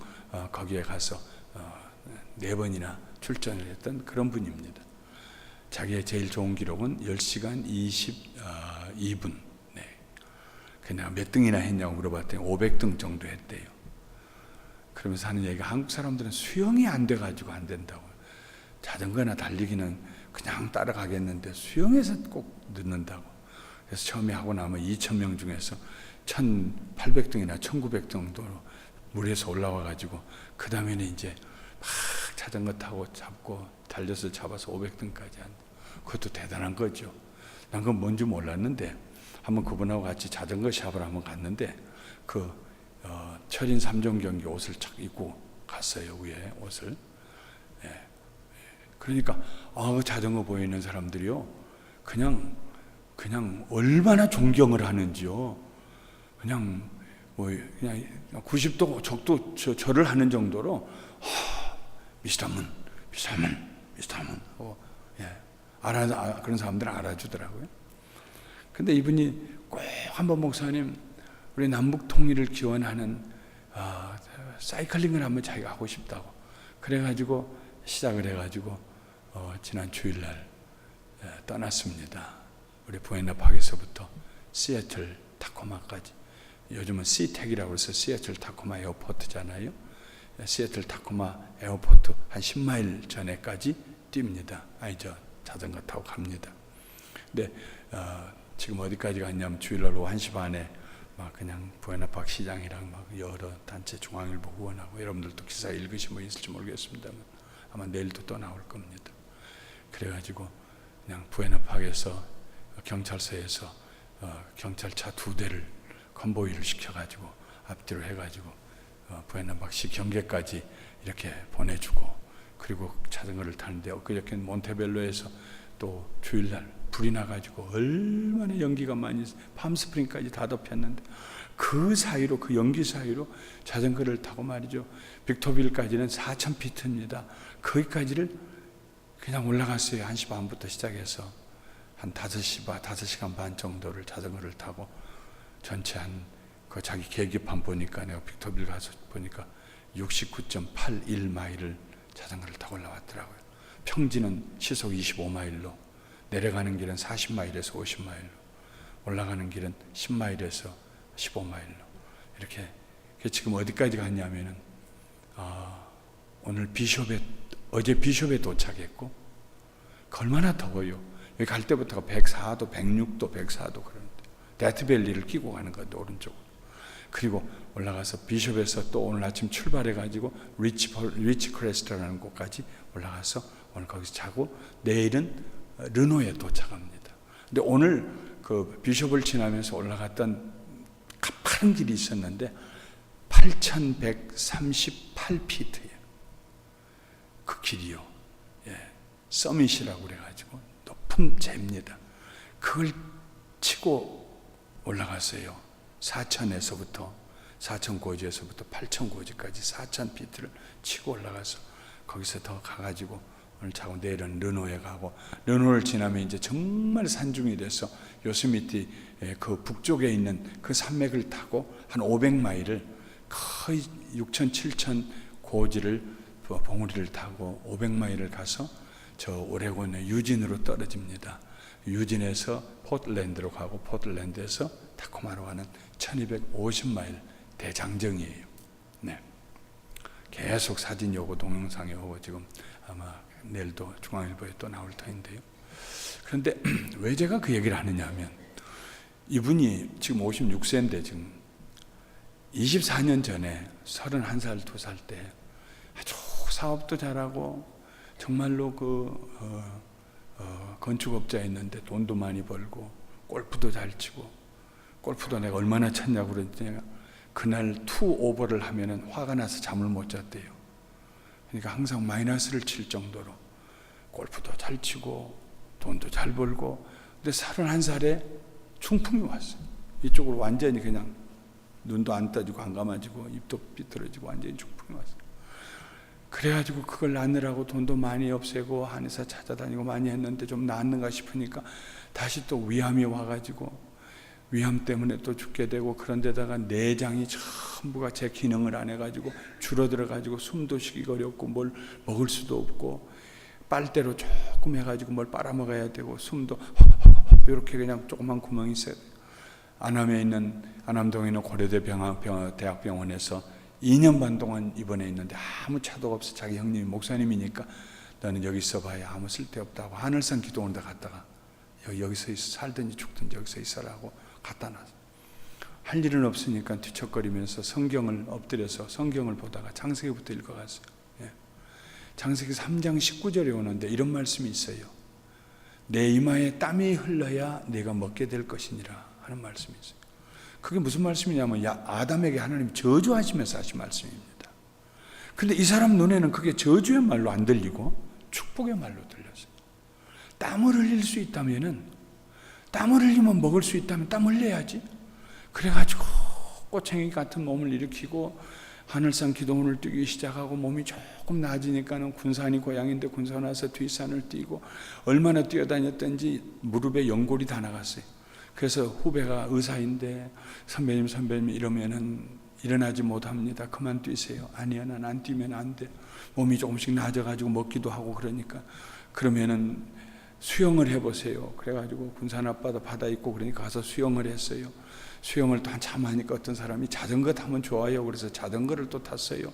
거기에 가서 4번이나 출전을 했던 그런 분입니다. 자기의 제일 좋은 기록은 10시간 22분. 네. 그냥 몇 등이나 했냐고 물어봤더니 500등 정도 했대요. 그러면서 하는 얘기가, 한국 사람들은 수영이 안 돼가지고 안 된다고. 자전거나 달리기는 그냥 따라가겠는데 수영에서 꼭 늦는다고. 그래서 처음에 하고 나면 2,000명 중에서 1,800등이나 1,900등 정도로 물에서 올라와 가지고 그 다음에는 이제 막 자전거 타고 잡고 달려서 잡아서 500등까지 한다. 그것도 대단한 거죠. 난 그건 뭔지 몰랐는데 한번 그분하고 같이 자전거 샵을 한번 갔는데 철인 3종 경기 옷을 착 입고 갔어요. 위에 옷을. 예. 그러니까 그 자전거 보이는 사람들이요, 그냥 얼마나 존경을 하는지요. 그냥 90도 적도 절을 하는 정도로 미스터 문 그런 사람들은 알아주더라고요. 근데 이분이 꼭 한번 목사님, 우리 남북 통일을 기원하는 사이클링을 한번 자기가 하고 싶다고 그래가지고 시작을 해가지고 지난 주일날 떠났습니다. 우리 부에나파크에서부터 시애틀 타코마까지. 요즘은 시택이라고 해서 시애틀 타코마 에어포트잖아요. 시애틀 타코마 에어포트 한 10마일 전에까지 뜁니다. 자전거 타고 갑니다. 근데 지금 어디까지 갔냐면 주일날 오후 1시 반에 막 그냥 부에나파크 시장이랑 막 여러 단체 중앙일보 후원하고, 여러분들도 기사 읽으신 분 있을지 모르겠습니다만 아마 내일도 또 나올 겁니다. 그래가지고 그냥 부에나파크에서 경찰서에서 경찰차 2대를 컨보이를 시켜가지고 앞뒤로 해가지고 부에나파크시 경계까지 이렇게 보내주고, 그리고 자전거를 타는데 엊그저께 몬테벨로에서 또 주일날 불이 나가지고 얼마나 연기가 많이 팜스프링까지 다 덮였는데 그 사이로, 그 연기 사이로 자전거를 타고 말이죠, 빅토빌까지는 4,000피트입니다. 거기까지를 그냥 올라갔어요. 1시 반부터 시작해서 한 5시간 반 정도를 자전거를 타고 전체 그 자기 계기판 보니까, 내가 빅토빌 가서 보니까 69.81마일을 자전거를 타고 올라왔더라고요. 평지는 시속 25마일로, 내려가는 길은 40마일에서 50마일로, 올라가는 길은 10마일에서 15마일로 이렇게. 지금 어디까지 갔냐면은 어제 비숍에 도착했고, 얼마나 더워요. 여기 갈 때부터가 104도, 106도, 104도 그러는데 데트밸리를 끼고 가는 건데 오른쪽으로. 그리고 올라가서 비숍에서 또 오늘 아침 출발해가지고 리치 크레스트라는 곳까지 올라가서 오늘 거기서 자고 내일은 르노에 도착합니다. 근데 오늘 그 비숍을 지나면서 올라갔던 가파른 길이 있었는데 8,138피트예요. 그 길이요. 서밋이라고 그래가지고 높은 제입니다. 그걸 치고 올라갔어요. 4,000고지에서부터 8,000고지까지 4,000피트를 치고 올라가서 거기서 더 가가지고 오늘 자고 내일은 르노에 가고, 르노를 지나면 이제 정말 산중이 돼서 요스미티 그 북쪽에 있는 그 산맥을 타고 한 500마일을 거의 6,000, 7,000 고지를 봉우리를 타고 500마일을 가서 저 오레곤의 유진으로 떨어집니다. 유진에서 포틀랜드로 가고, 포틀랜드에서 타코마로 가는 1250마일 대장정이에요. 네. 계속 사진이 오고 동영상이 오고 지금 아마 내일도 중앙일보에 또 나올 터인데요. 그런데 왜 제가 그 얘기를 하느냐 하면, 이분이 지금 56세인데 지금 24년 전에 31살, 2살 때 아주 사업도 잘하고 정말로 건축업자였는데 돈도 많이 벌고 골프도 잘 치고, 골프도 내가 얼마나 쳤냐고 그랬더니 그날 투오버를 하면은 화가 나서 잠을 못 잤대요. 그러니까 항상 마이너스를 칠 정도로 골프도 잘 치고 돈도 잘 벌고. 근데 31살에 중풍이 왔어요. 이쪽으로 완전히 그냥 눈도 안 떠지고 안 감아지고 입도 삐뚤어지고 완전히 중풍이 왔어요. 그래가지고 그걸 낳느라고 돈도 많이 없애고 한의사 찾아다니고 많이 했는데 좀 낫는가 싶으니까 다시 또 위암이 와가지고 위암 때문에 또 죽게 되고, 그런데다가 내장이 전부가 제 기능을 안 해가지고 줄어들어가지고 숨도 쉬기가 어렵고 뭘 먹을 수도 없고, 빨대로 조금 해가지고 뭘 빨아먹어야 되고 숨도 이렇게 그냥 조그만 구멍이 있어요. 안암동에 있는 고려대 대학병원에서 2년 반 동안 입원해 있는데 아무 차도가 없어. 자기 형님이 목사님이니까 너는 여기 있어봐야 아무 쓸데없다고 하늘산 기도원에 갔다가 여기서 살든지 죽든지 여기서 있어라고 갖다 놨어요. 할 일은 없으니까 뒤척거리면서 성경을 엎드려서 성경을 보다가 창세기부터 읽어갔어요. 창세기 3장 19절에 오는데 이런 말씀이 있어요. 내 이마에 땀이 흘러야 내가 먹게 될 것이니라 하는 말씀이 있어요. 그게 무슨 말씀이냐면 아담에게 하나님 저주하시면서 하신 말씀입니다. 그런데 이 사람 눈에는 그게 저주의 말로 안 들리고 축복의 말로 들렸어요. 땀을 흘릴 수 있다면은, 땀을 흘리면 먹을 수 있다면 땀 흘려야지. 그래가지고 꼬챙이 같은 몸을 일으키고 하늘산 기도문을 뛰기 시작하고 몸이 조금 나아지니까는 군산이 고향인데 군산 와서 뒷산을 뛰고 얼마나 뛰어다녔던지 무릎에 연골이 다 나갔어요. 그래서 후배가 의사인데 선배님 이러면은 일어나지 못합니다. 그만 뛰세요. 아니야, 난 안 뛰면 안 돼. 몸이 조금씩 나아져가지고 먹기도 하고 그러니까 그러면은 수영을 해보세요. 그래가지고 군산 앞바다 바다 있고 그러니까 가서 수영을 했어요. 수영을 또 한참 하니까 어떤 사람이 자전거 타면 좋아요. 그래서 자전거를 또 탔어요.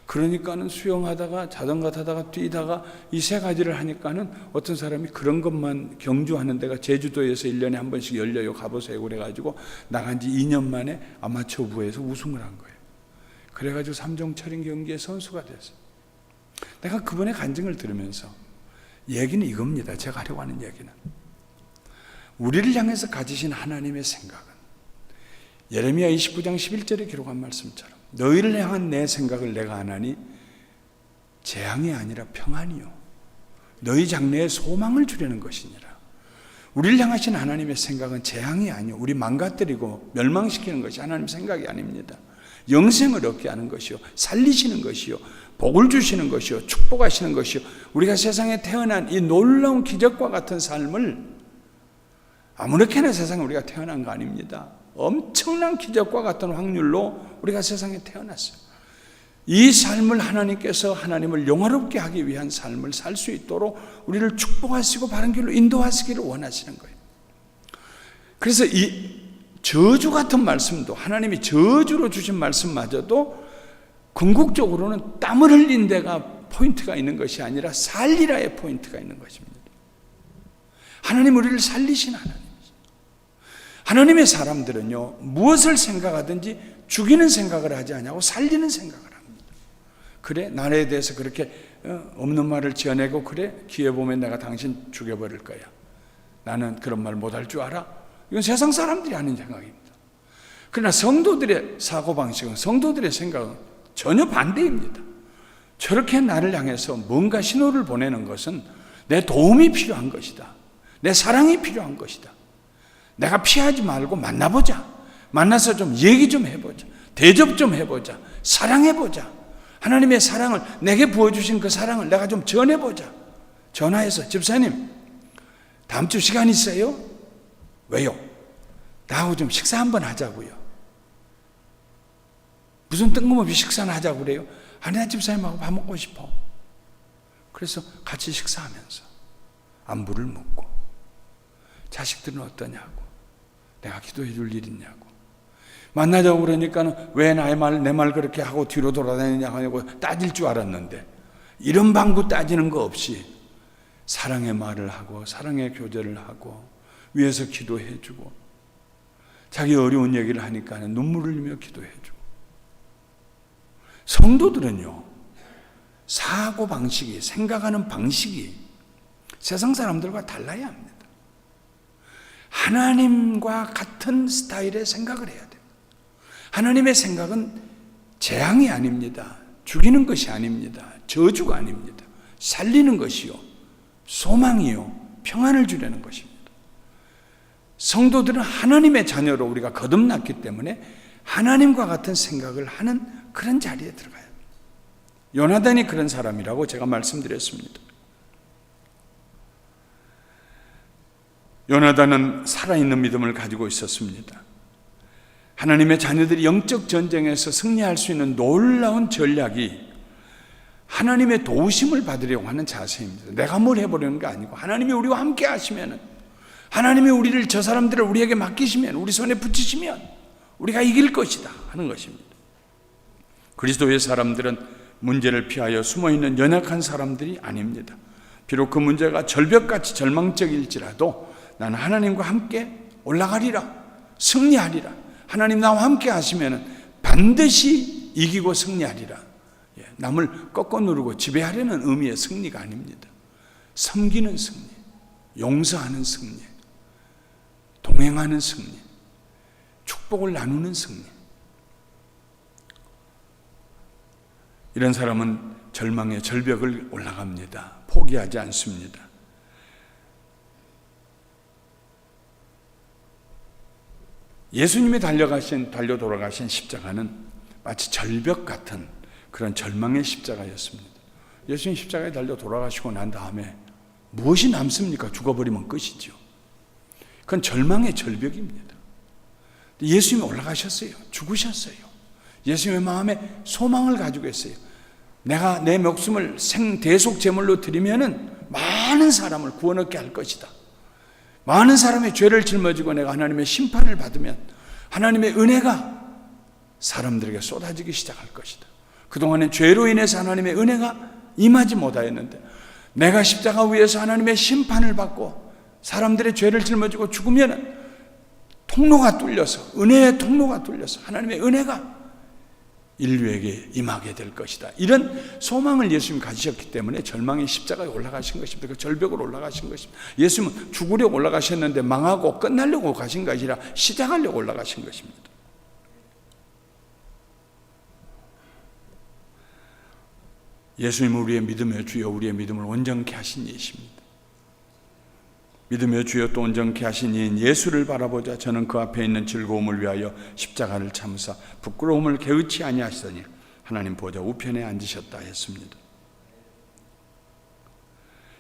그러니까는 수영하다가 자전거 타다가 뛰다가 이 세 가지를 하니까는 어떤 사람이 그런 것만 경주하는 데가 제주도에서 1년에 한 번씩 열려요. 가보세요. 그래가지고 나간 지 2년 만에 아마추어부에서 우승을 한 거예요. 그래가지고 삼종철인 경기에 선수가 됐어요. 내가 그분의 간증을 들으면서 얘기는 이겁니다. 제가 하려고 하는 얘기는 우리를 향해서 가지신 하나님의 생각은 예레미야 29장 11절에 기록한 말씀처럼 너희를 향한 내 생각을 내가 아나니 재앙이 아니라 평안이요 너희 장래에 소망을 주려는 것이니라. 우리를 향하신 하나님의 생각은 재앙이 아니요 우리 망가뜨리고 멸망시키는 것이 하나님 생각이 아닙니다. 영생을 얻게 하는 것이요 살리시는 것이요 복을 주시는 것이요 축복하시는 것이요 우리가 세상에 태어난 이 놀라운 기적과 같은 삶을 아무렇게나 세상에 우리가 태어난 거 아닙니다. 엄청난 기적과 같은 확률로 우리가 세상에 태어났어요. 이 삶을 하나님께서 하나님을 영화롭게 하기 위한 삶을 살 수 있도록 우리를 축복하시고 바른 길로 인도하시기를 원하시는 거예요. 그래서 이 저주 같은 말씀도 하나님이 저주로 주신 말씀마저도 궁극적으로는 땀을 흘린 데가 포인트가 있는 것이 아니라 살리라의 포인트가 있는 것입니다. 하나님 우리를 살리신 하나님. 하나님의 사람들은요 무엇을 생각하든지 죽이는 생각을 하지 않냐고 살리는 생각을 합니다. 그래 나에 대해서 그렇게 없는 말을 지어내고 그래 기회 보면 내가 당신 죽여버릴 거야. 나는 그런 말 못할 줄 알아. 이건 세상 사람들이 하는 생각입니다. 그러나 성도들의 사고방식은 성도들의 생각은 전혀 반대입니다. 저렇게 나를 향해서 뭔가 신호를 보내는 것은 내 도움이 필요한 것이다. 내 사랑이 필요한 것이다. 내가 피하지 말고 만나보자. 만나서 좀 얘기 좀 해보자. 대접 좀 해보자. 사랑해보자. 하나님의 사랑을 내게 부어주신 그 사랑을 내가 좀 전해보자. 전화해서 집사님 다음 주 시간 있어요? 왜요? 나하고 좀 식사 한번 하자고요. 무슨 뜬금없이 식사는 하자고 그래요? 아니 나 집사님하고 밥 먹고 싶어. 그래서 같이 식사하면서 안부를 묻고 자식들은 어떠냐고 내가 기도해 줄 일 있냐고 만나자고 그러니까는 왜 내 말 그렇게 하고 뒤로 돌아다니냐고 하고 따질 줄 알았는데 이런 방구 따지는 거 없이 사랑의 말을 하고 사랑의 교제를 하고 위에서 기도해 주고 자기 어려운 얘기를 하니까는 눈물을 흘리며 기도해 주고 성도들은요 사고방식이 생각하는 방식이 세상 사람들과 달라야 합니다. 하나님과 같은 스타일의 생각을 해야 돼요. 하나님의 생각은 재앙이 아닙니다. 죽이는 것이 아닙니다. 저주가 아닙니다. 살리는 것이요 소망이요 평안을 주려는 것입니다. 성도들은 하나님의 자녀로 우리가 거듭났기 때문에 하나님과 같은 생각을 하는 그런 자리에 들어가야 돼요. 요나단이 그런 사람이라고 제가 말씀드렸습니다. 요나단은 살아있는 믿음을 가지고 있었습니다. 하나님의 자녀들이 영적 전쟁에서 승리할 수 있는 놀라운 전략이 하나님의 도우심을 받으려고 하는 자세입니다. 내가 뭘 해보려는 게 아니고 하나님이 우리와 함께 하시면 하나님이 우리를 저 사람들을 우리에게 맡기시면 우리 손에 붙이시면 우리가 이길 것이다 하는 것입니다. 그리스도의 사람들은 문제를 피하여 숨어있는 연약한 사람들이 아닙니다. 비록 그 문제가 절벽같이 절망적일지라도 나는 하나님과 함께 올라가리라, 승리하리라. 하나님 나와 함께 하시면 반드시 이기고 승리하리라. 남을 꺾어 누르고 지배하려는 의미의 승리가 아닙니다. 섬기는 승리, 용서하는 승리, 동행하는 승리, 축복을 나누는 승리. 이런 사람은 절망의 절벽을 올라갑니다. 포기하지 않습니다. 예수님이 달려 돌아가신 십자가는 마치 절벽 같은 그런 절망의 십자가였습니다. 예수님 십자가에 달려 돌아가시고 난 다음에 무엇이 남습니까? 죽어버리면 끝이죠. 그건 절망의 절벽입니다. 예수님이 올라가셨어요. 죽으셨어요. 예수님의 마음에 소망을 가지고 있어요. 내가 내 목숨을 생대속 제물로 드리면은 많은 사람을 구원 얻게 할 것이다. 많은 사람의 죄를 짊어지고 내가 하나님의 심판을 받으면 하나님의 은혜가 사람들에게 쏟아지기 시작할 것이다. 그동안엔 죄로 인해서 하나님의 은혜가 임하지 못하였는데 내가 십자가 위에서 하나님의 심판을 받고 사람들의 죄를 짊어지고 죽으면 통로가 뚫려서, 은혜의 통로가 뚫려서 하나님의 은혜가 인류에게 임하게 될 것이다. 이런 소망을 예수님이 가지셨기 때문에 절망의 십자가에 올라가신 것입니다. 그 절벽으로 올라가신 것입니다. 예수님은 죽으려고 올라가셨는데 망하고 끝나려고 가신 것이 아니라 시작하려고 올라가신 것입니다. 예수님은 우리의 믿음의 주여, 우리의 믿음을 온전케 하신 이십니다. 믿음의 주여 또 온전케 하신 이인 예수를 바라보자 저는 그 앞에 있는 즐거움을 위하여 십자가를 참으사 부끄러움을 개의치 아니하시더니 하나님 보좌 우편에 앉으셨다 했습니다.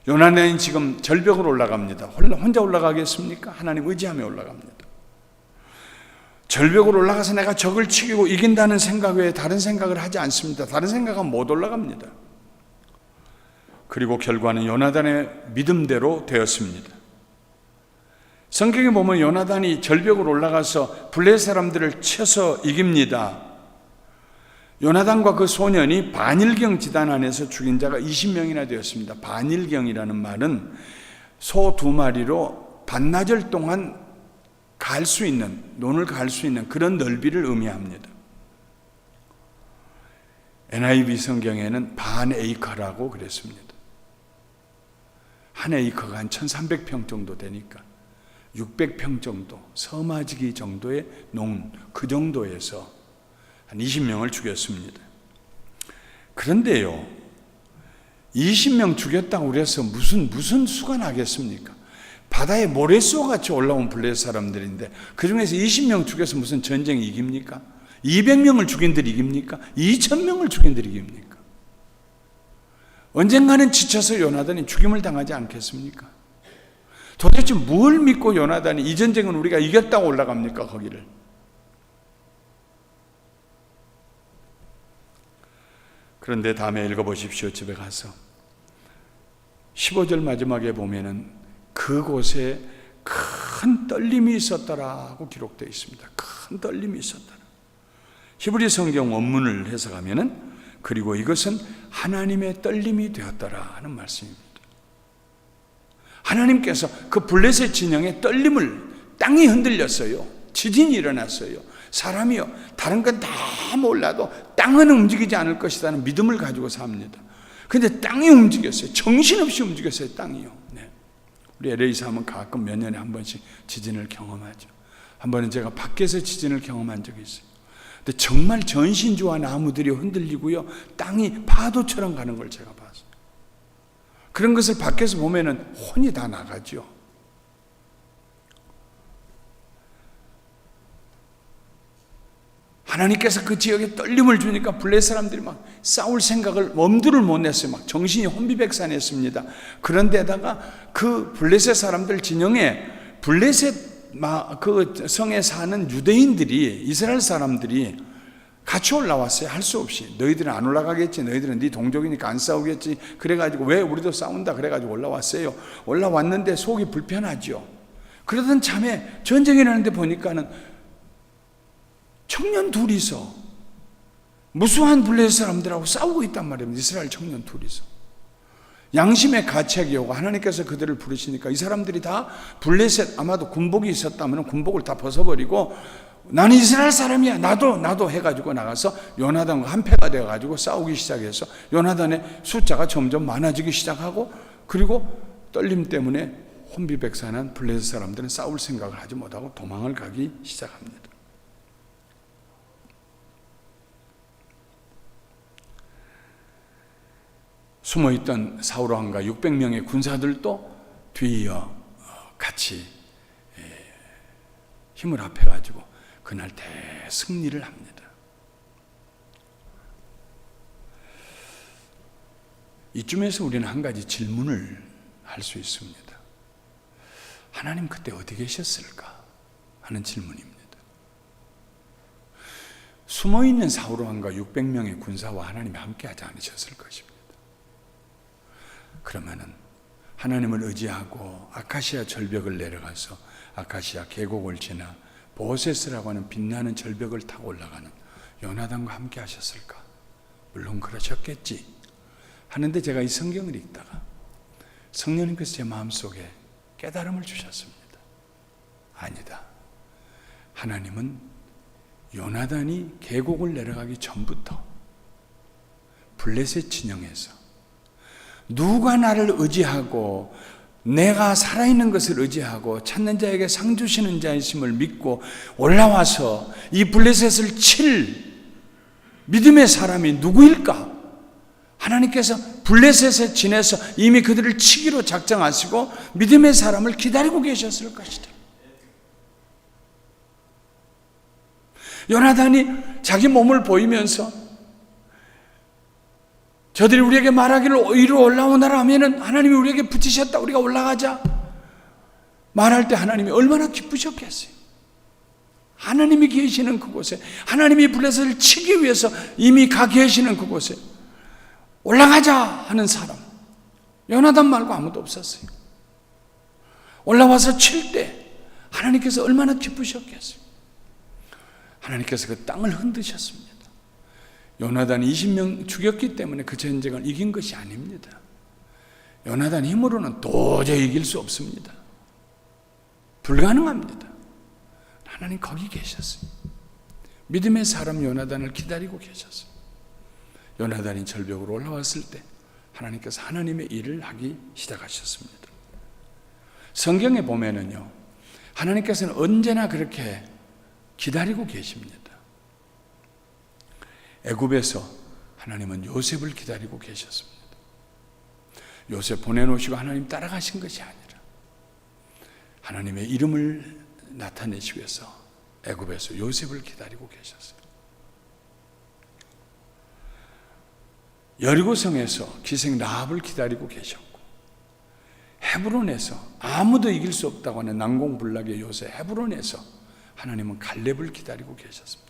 요나는 지금 절벽으로 올라갑니다. 혼자 올라가겠습니까? 하나님 의지하며 올라갑니다. 절벽으로 올라가서 내가 적을 치고 이긴다는 생각 외에 다른 생각을 하지 않습니다. 다른 생각은 못 올라갑니다. 그리고 결과는 요나단의 믿음대로 되었습니다. 성경에 보면 요나단이 절벽으로 올라가서 블레셋 사람들을 쳐서 이깁니다. 요나단과 그 소년이 반일경 지단 안에서 죽인 자가 20명이나 되었습니다. 반일경이라는 말은 소 2마리로 반나절 동안 논을 갈 수 있는 그런 넓이를 의미합니다. NIV 성경에는 반 에이커라고 그랬습니다. 한 에이커가 한 1300평 정도 되니까 600평 정도, 서마지기 정도의 농, 그 정도에서 한 20명을 죽였습니다. 그런데요, 20명 죽였다고 그래서 무슨 수가 나겠습니까? 바다에 모래쏘같이 올라온 블레셋 사람들인데 그 중에서 20명 죽여서 무슨 전쟁이 이깁니까? 200명을 죽인들 이깁니까? 2000명을 죽인들 이깁니까? 언젠가는 지쳐서 요나단이 죽임을 당하지 않겠습니까? 도대체 뭘 믿고 요나단이 이 전쟁은 우리가 이겼다고 올라갑니까? 거기를. 그런데 다음에 읽어보십시오. 집에 가서 15절 마지막에 보면은 그곳에 큰 떨림이 있었더라고 기록되어 있습니다. 큰 떨림이 있었더라. 히브리 성경 원문을 해석하면은 그리고 이것은 하나님의 떨림이 되었더라 하는 말씀입니다. 하나님께서 그 블레셋 진영의 떨림을, 땅이 흔들렸어요. 지진이 일어났어요. 사람이요, 다른 건 다 몰라도 땅은 움직이지 않을 것이라는 믿음을 가지고 삽니다. 그런데 땅이 움직였어요. 정신없이 움직였어요. 땅이요. 네. 우리 LA 사람은 가끔 몇 년에 한 번씩 지진을 경험하죠. 한 번은 제가 밖에서 지진을 경험한 적이 있어요. 근데 정말 전신주와 나무들이 흔들리고요, 땅이 파도처럼 가는 걸 제가 봤어요. 그런 것을 밖에서 보면은 혼이 다 나가죠. 하나님께서 그 지역에 떨림을 주니까 블레셋 사람들이 막 싸울 생각을 엄두를 못 냈어요. 막 정신이 혼비백산했습니다. 그런데다가 그 블레셋 사람들 진영에 블레셋 그 성에 사는 유대인들이, 이스라엘 사람들이 같이 올라왔어요. 할 수 없이. 너희들은 안 올라가겠지. 너희들은 네 동족이니까 안 싸우겠지. 그래가지고 왜 우리도 싸운다. 그래가지고 올라왔어요. 올라왔는데 속이 불편하죠. 그러던 참에 전쟁이 나는데 보니까는 청년 둘이서 무수한 블레셋 사람들하고 싸우고 있단 말입니다. 이스라엘 청년 둘이서. 양심의 가책이 오고 하나님께서 그들을 부르시니까 이 사람들이 다 블레셋, 아마도 군복이 있었다면 군복을 다 벗어버리고 나는 이스라엘 사람이야, 나도 해가지고 나가서 요나단과 한패가 되어가지고 싸우기 시작해서 요나단의 숫자가 점점 많아지기 시작하고, 그리고 떨림 때문에 혼비백산한 블레셋 사람들은 싸울 생각을 하지 못하고 도망을 가기 시작합니다. 숨어있던 사울왕과 600명의 군사들도 뒤이어 같이 힘을 합해가지고 그날 대승리를 합니다. 이쯤에서 우리는 한 가지 질문을 할 수 있습니다. 하나님 그때 어디 계셨을까 하는 질문입니다. 숨어있는 사울왕과 600명의 군사와 하나님이 함께하지 않으셨을 것입니다. 그러면은 하나님을 의지하고 아카시아 절벽을 내려가서 아카시아 계곡을 지나 보세스라고 하는 빛나는 절벽을 타고 올라가는 요나단과 함께 하셨을까? 물론 그러셨겠지 하는데, 제가 이 성경을 읽다가 성령님께서 제 마음속에 깨달음을 주셨습니다. 아니다. 하나님은 요나단이 계곡을 내려가기 전부터 블레셋 진영에서 누가 나를 의지하고 내가 살아있는 것을 의지하고 찾는 자에게 상 주시는 자이심을 믿고 올라와서 이 블레셋을 칠 믿음의 사람이 누구일까? 하나님께서 블레셋에 지내서 이미 그들을 치기로 작정하시고 믿음의 사람을 기다리고 계셨을 것이다. 요나단이 자기 몸을 보이면서 저들이 우리에게 말하기를 이리로 올라오너라 하면은 하나님이 우리에게 붙이셨다, 우리가 올라가자 말할 때 하나님이 얼마나 기쁘셨겠어요. 하나님이 계시는 그곳에, 하나님이 블레셋을 치기 위해서 이미 가 계시는 그곳에 올라가자 하는 사람, 요나단 말고 아무도 없었어요. 올라와서 칠 때 하나님께서 얼마나 기쁘셨겠어요. 하나님께서 그 땅을 흔드셨습니다. 요나단이 20명 죽였기 때문에 그 전쟁을 이긴 것이 아닙니다. 요나단 힘으로는 도저히 이길 수 없습니다. 불가능합니다. 하나님 거기 계셨어요. 믿음의 사람 요나단을 기다리고 계셨어요. 요나단이 절벽으로 올라왔을 때 하나님께서 하나님의 일을 하기 시작하셨습니다. 성경에 보면은요, 하나님께서는 언제나 그렇게 기다리고 계십니다. 애굽에서 하나님은 요셉을 기다리고 계셨습니다. 요셉 보내놓으시고 하나님 따라가신 것이 아니라 하나님의 이름을 나타내시기 위해서 애굽에서 요셉을 기다리고 계셨어요. 여리고성에서 기생 라합을 기다리고 계셨고, 헤브론에서 아무도 이길 수 없다고 하는 난공불락의 요새 헤브론에서 하나님은 갈렙을 기다리고 계셨습니다.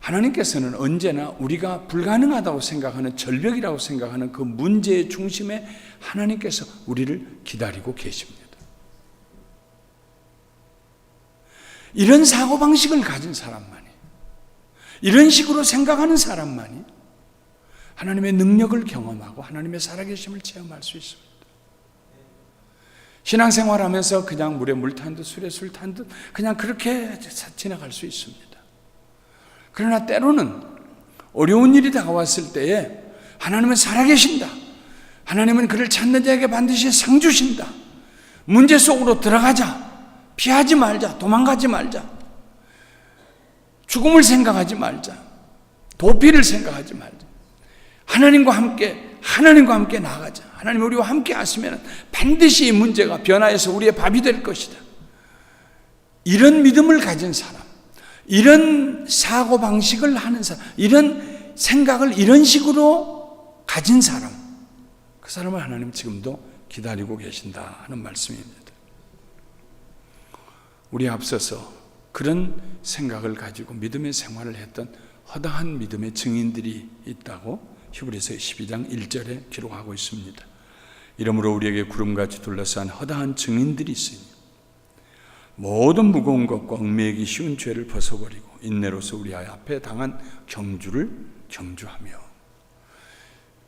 하나님께서는 언제나 우리가 불가능하다고 생각하는, 절벽이라고 생각하는 그 문제의 중심에 하나님께서 우리를 기다리고 계십니다. 이런 사고방식을 가진 사람만이, 이런 식으로 생각하는 사람만이 하나님의 능력을 경험하고 하나님의 살아계심을 체험할 수 있습니다. 신앙생활하면서 그냥 물에 물 탄 듯 술에 술 탄 듯 그냥 그렇게 지나갈 수 있습니다. 그러나 때로는 어려운 일이 다가왔을 때에 하나님은 살아계신다, 하나님은 그를 찾는 자에게 반드시 상 주신다, 문제 속으로 들어가자, 피하지 말자, 도망가지 말자, 죽음을 생각하지 말자, 도피를 생각하지 말자, 하나님과 함께 나아가자. 하나님 우리와 함께 하시면 반드시 이 문제가 변화해서 우리의 밥이 될 것이다. 이런 믿음을 가진 사람, 이런 사고방식을 하는 사람, 이런 생각을 이런 식으로 가진 사람, 그 사람을 하나님 지금도 기다리고 계신다 하는 말씀입니다. 우리 앞서서 그런 생각을 가지고 믿음의 생활을 했던 허다한 믿음의 증인들이 있다고 히브리서 12장 1절에 기록하고 있습니다. 이러므로 우리에게 구름같이 둘러싼 허다한 증인들이 있으니 모든 무거운 것과 얽매이기 쉬운 죄를 벗어버리고 인내로서 우리 앞에 당한 경주를 경주하며,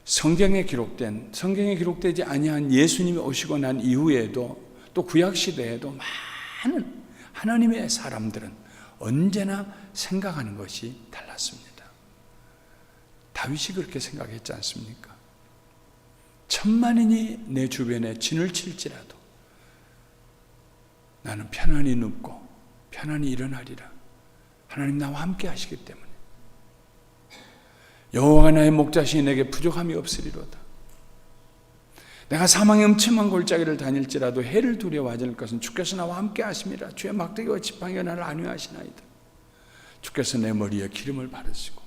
성경에 기록되지 아니한 예수님이 오시고 난 이후에도 또 구약 시대에도 많은 하나님의 사람들은 언제나 생각하는 것이 달랐습니다. 다윗이 그렇게 생각했지 않습니까? 천만인이 내 주변에 진을 칠지라도 나는 편안히 눕고 편안히 일어나리라. 하나님 나와 함께 하시기 때문에 여호와가 나의 목자시니 내게 부족함이 없으리로다. 내가 사망의 음침한 골짜기를 다닐지라도 해를 두려워하지 않을 것은 주께서 나와 함께 하심이라. 주의 막대기와 지팡이가 나를 안위하시나이다. 주께서 내 머리에 기름을 바르시고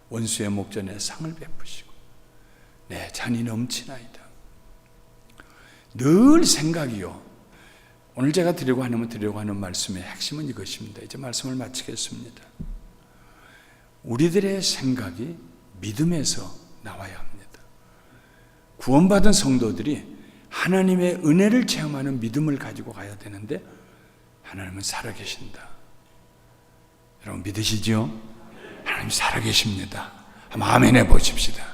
원수의 목전에 상을 베푸시고 내 잔이 넘치나이다. 늘 생각이요. 오늘 제가 드리려고 하는 말씀의 핵심은 이것입니다. 이제 말씀을 마치겠습니다. 우리들의 생각이 믿음에서 나와야 합니다. 구원받은 성도들이 하나님의 은혜를 체험하는 믿음을 가지고 가야 되는데 하나님은 살아계신다. 여러분 믿으시죠? 하나님 살아계십니다. 한번 아멘 해보십시다.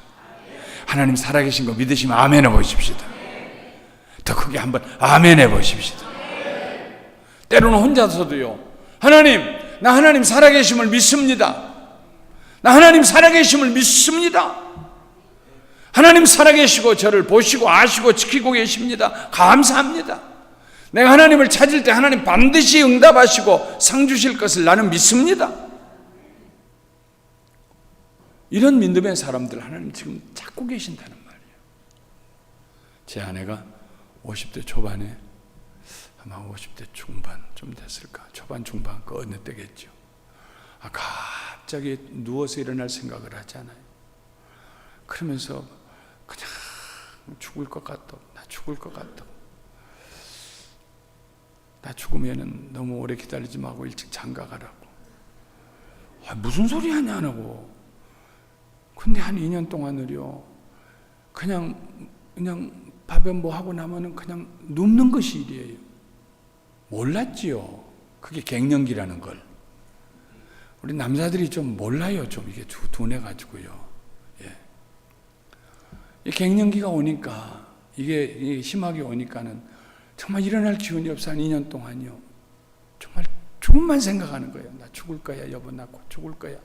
하나님 살아계신 거 믿으시면 아멘 해보십시다. 더 크게 한번 아멘 해보십시다. 때로는 혼자서도요, 하나님, 나 하나님 살아계심을 믿습니다. 나 하나님 살아계심을 믿습니다. 하나님 살아계시고 저를 보시고 아시고 지키고 계십니다. 감사합니다. 내가 하나님을 찾을 때 하나님 반드시 응답하시고 상 주실 것을 나는 믿습니다. 이런 믿음의 사람들 하나님 지금 찾고 계신다는 말이에요. 제 아내가 50대 초반에 아마 50대 중반 좀 됐을까, 초반 중반 그 어느 때겠죠. 갑자기 누워서 일어날 생각을 하잖아요. 그러면서 그냥 죽을 것 같다고, 나 죽을 것 같다고, 나 죽으면은 너무 오래 기다리지 말고 일찍 장가가라고. 무슨 소리 하냐 안 하고. 근데 한 2년 동안을요, 그냥 밥에 뭐 하고 나면은 그냥 눕는 것이 일이에요. 몰랐지요. 그게 갱년기라는 걸. 우리 남자들이 좀 몰라요. 좀 이게 둔해가지고요. 예. 이 갱년기가 오니까, 이게 심하게 오니까는 정말 일어날 기운이 없어. 한 2년 동안요. 정말 죽음만 생각하는 거예요. 나 죽을 거야. 여보, 나 곧 죽을 거야.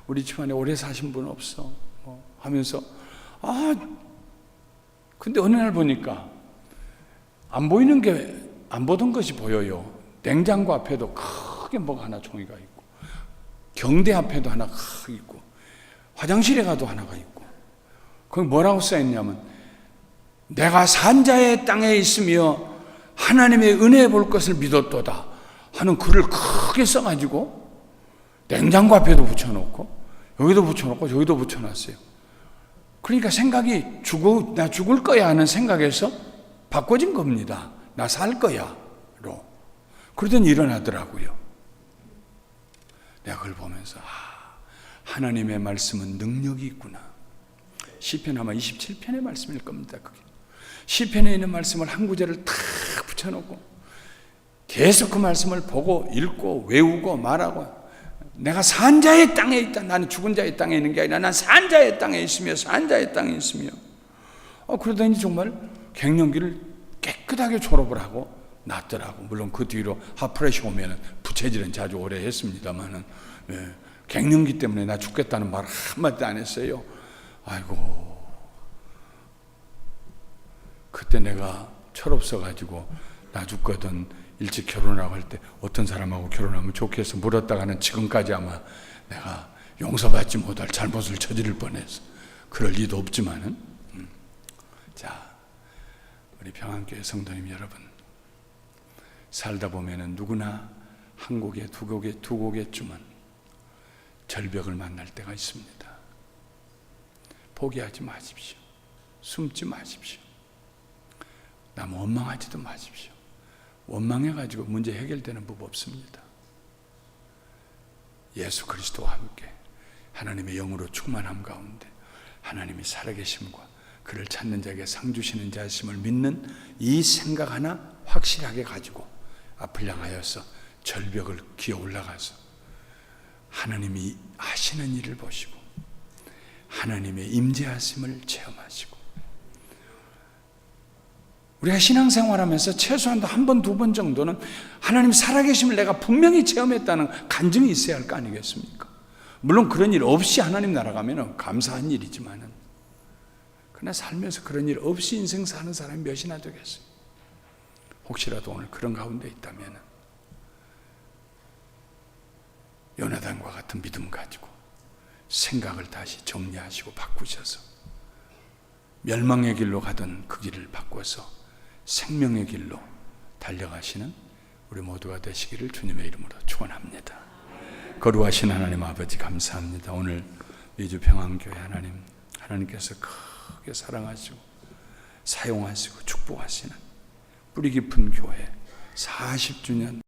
우리 집안에 오래 사신 분 없어. 하면서, 근데 어느 날 보니까 안 보던 것이 보여요. 냉장고 앞에도 크게 뭐가 하나 종이가 있고, 경대 앞에도 하나 크게 있고, 화장실에 가도 하나가 있고, 거기 뭐라고 써있냐면, 내가 산자의 땅에 있으며 하나님의 은혜 볼 것을 믿었도다 하는 글을 크게 써가지고 냉장고 앞에도 붙여놓고 여기도 붙여놓고 여기도 붙여놨어요. 그러니까 생각이 나 죽을 거야 하는 생각에서 바꿔진 겁니다. 나 살 거야로. 그러더니 일어나더라고요. 내가 그걸 보면서 하나님의 말씀은 능력이 있구나. 시편 아마 27편의 말씀일 겁니다. 그게. 시편에 있는 말씀을 한 구절을 탁 붙여놓고 계속 그 말씀을 보고 읽고 외우고 말하고, 내가 산자의 땅에 있다. 나는 죽은 자의 땅에 있는 게 아니라 난 산자의 땅에 있으며 산자의 땅에 있으며. 그러더니 정말 갱년기를 깨끗하게 졸업을 하고 났더라고. 물론 그 뒤로 하프레시 오면 부채질은 자주 오래 했습니다만은, 예, 갱년기 때문에 나 죽겠다는 말 한마디도 안 했어요. 아이고, 그때 내가 철없어가지고 나 죽거든 일찍 결혼하고 할 때 어떤 사람하고 결혼하면 좋겠어 물었다가는 지금까지 아마 내가 용서받지 못할 잘못을 저지를 뻔했어. 그럴 리도 없지만은. 자, 우리 평안교회 성도님 여러분, 살다 보면은 누구나 한 곡에 두 곡에쯤은 절벽을 만날 때가 있습니다. 포기하지 마십시오. 숨지 마십시오. 남 원망하지도 마십시오. 원망해가지고 문제 해결되는 법 없습니다. 예수 그리스도와 함께 하나님의 영으로 충만함 가운데 하나님이 살아계심과 그를 찾는 자에게 상 주시는 자심을 믿는 이 생각 하나 확실하게 가지고 앞을 향하여서 절벽을 기어 올라가서 하나님이 하시는 일을 보시고 하나님의 임재하심을 체험하시고, 우리가 신앙생활하면서 최소한도 한 번, 두 번 정도는 하나님 살아계심을 내가 분명히 체험했다는 간증이 있어야 할 거 아니겠습니까? 물론 그런 일 없이 하나님 나라 가면 감사한 일이지만은, 그러나 살면서 그런 일 없이 인생 사는 사람이 몇이나 되겠어요? 혹시라도 오늘 그런 가운데 있다면 요나단과 같은 믿음 가지고 생각을 다시 정리하시고 바꾸셔서 멸망의 길로 가던 그 길을 바꿔서 생명의 길로 달려가시는 우리 모두가 되시기를 주님의 이름으로 축원합니다. 거룩하신 하나님 아버지, 감사합니다. 오늘 미주평안교회 하나님께서 크게 사랑하시고 사용하시고 축복하시는 뿌리 깊은 교회 40주년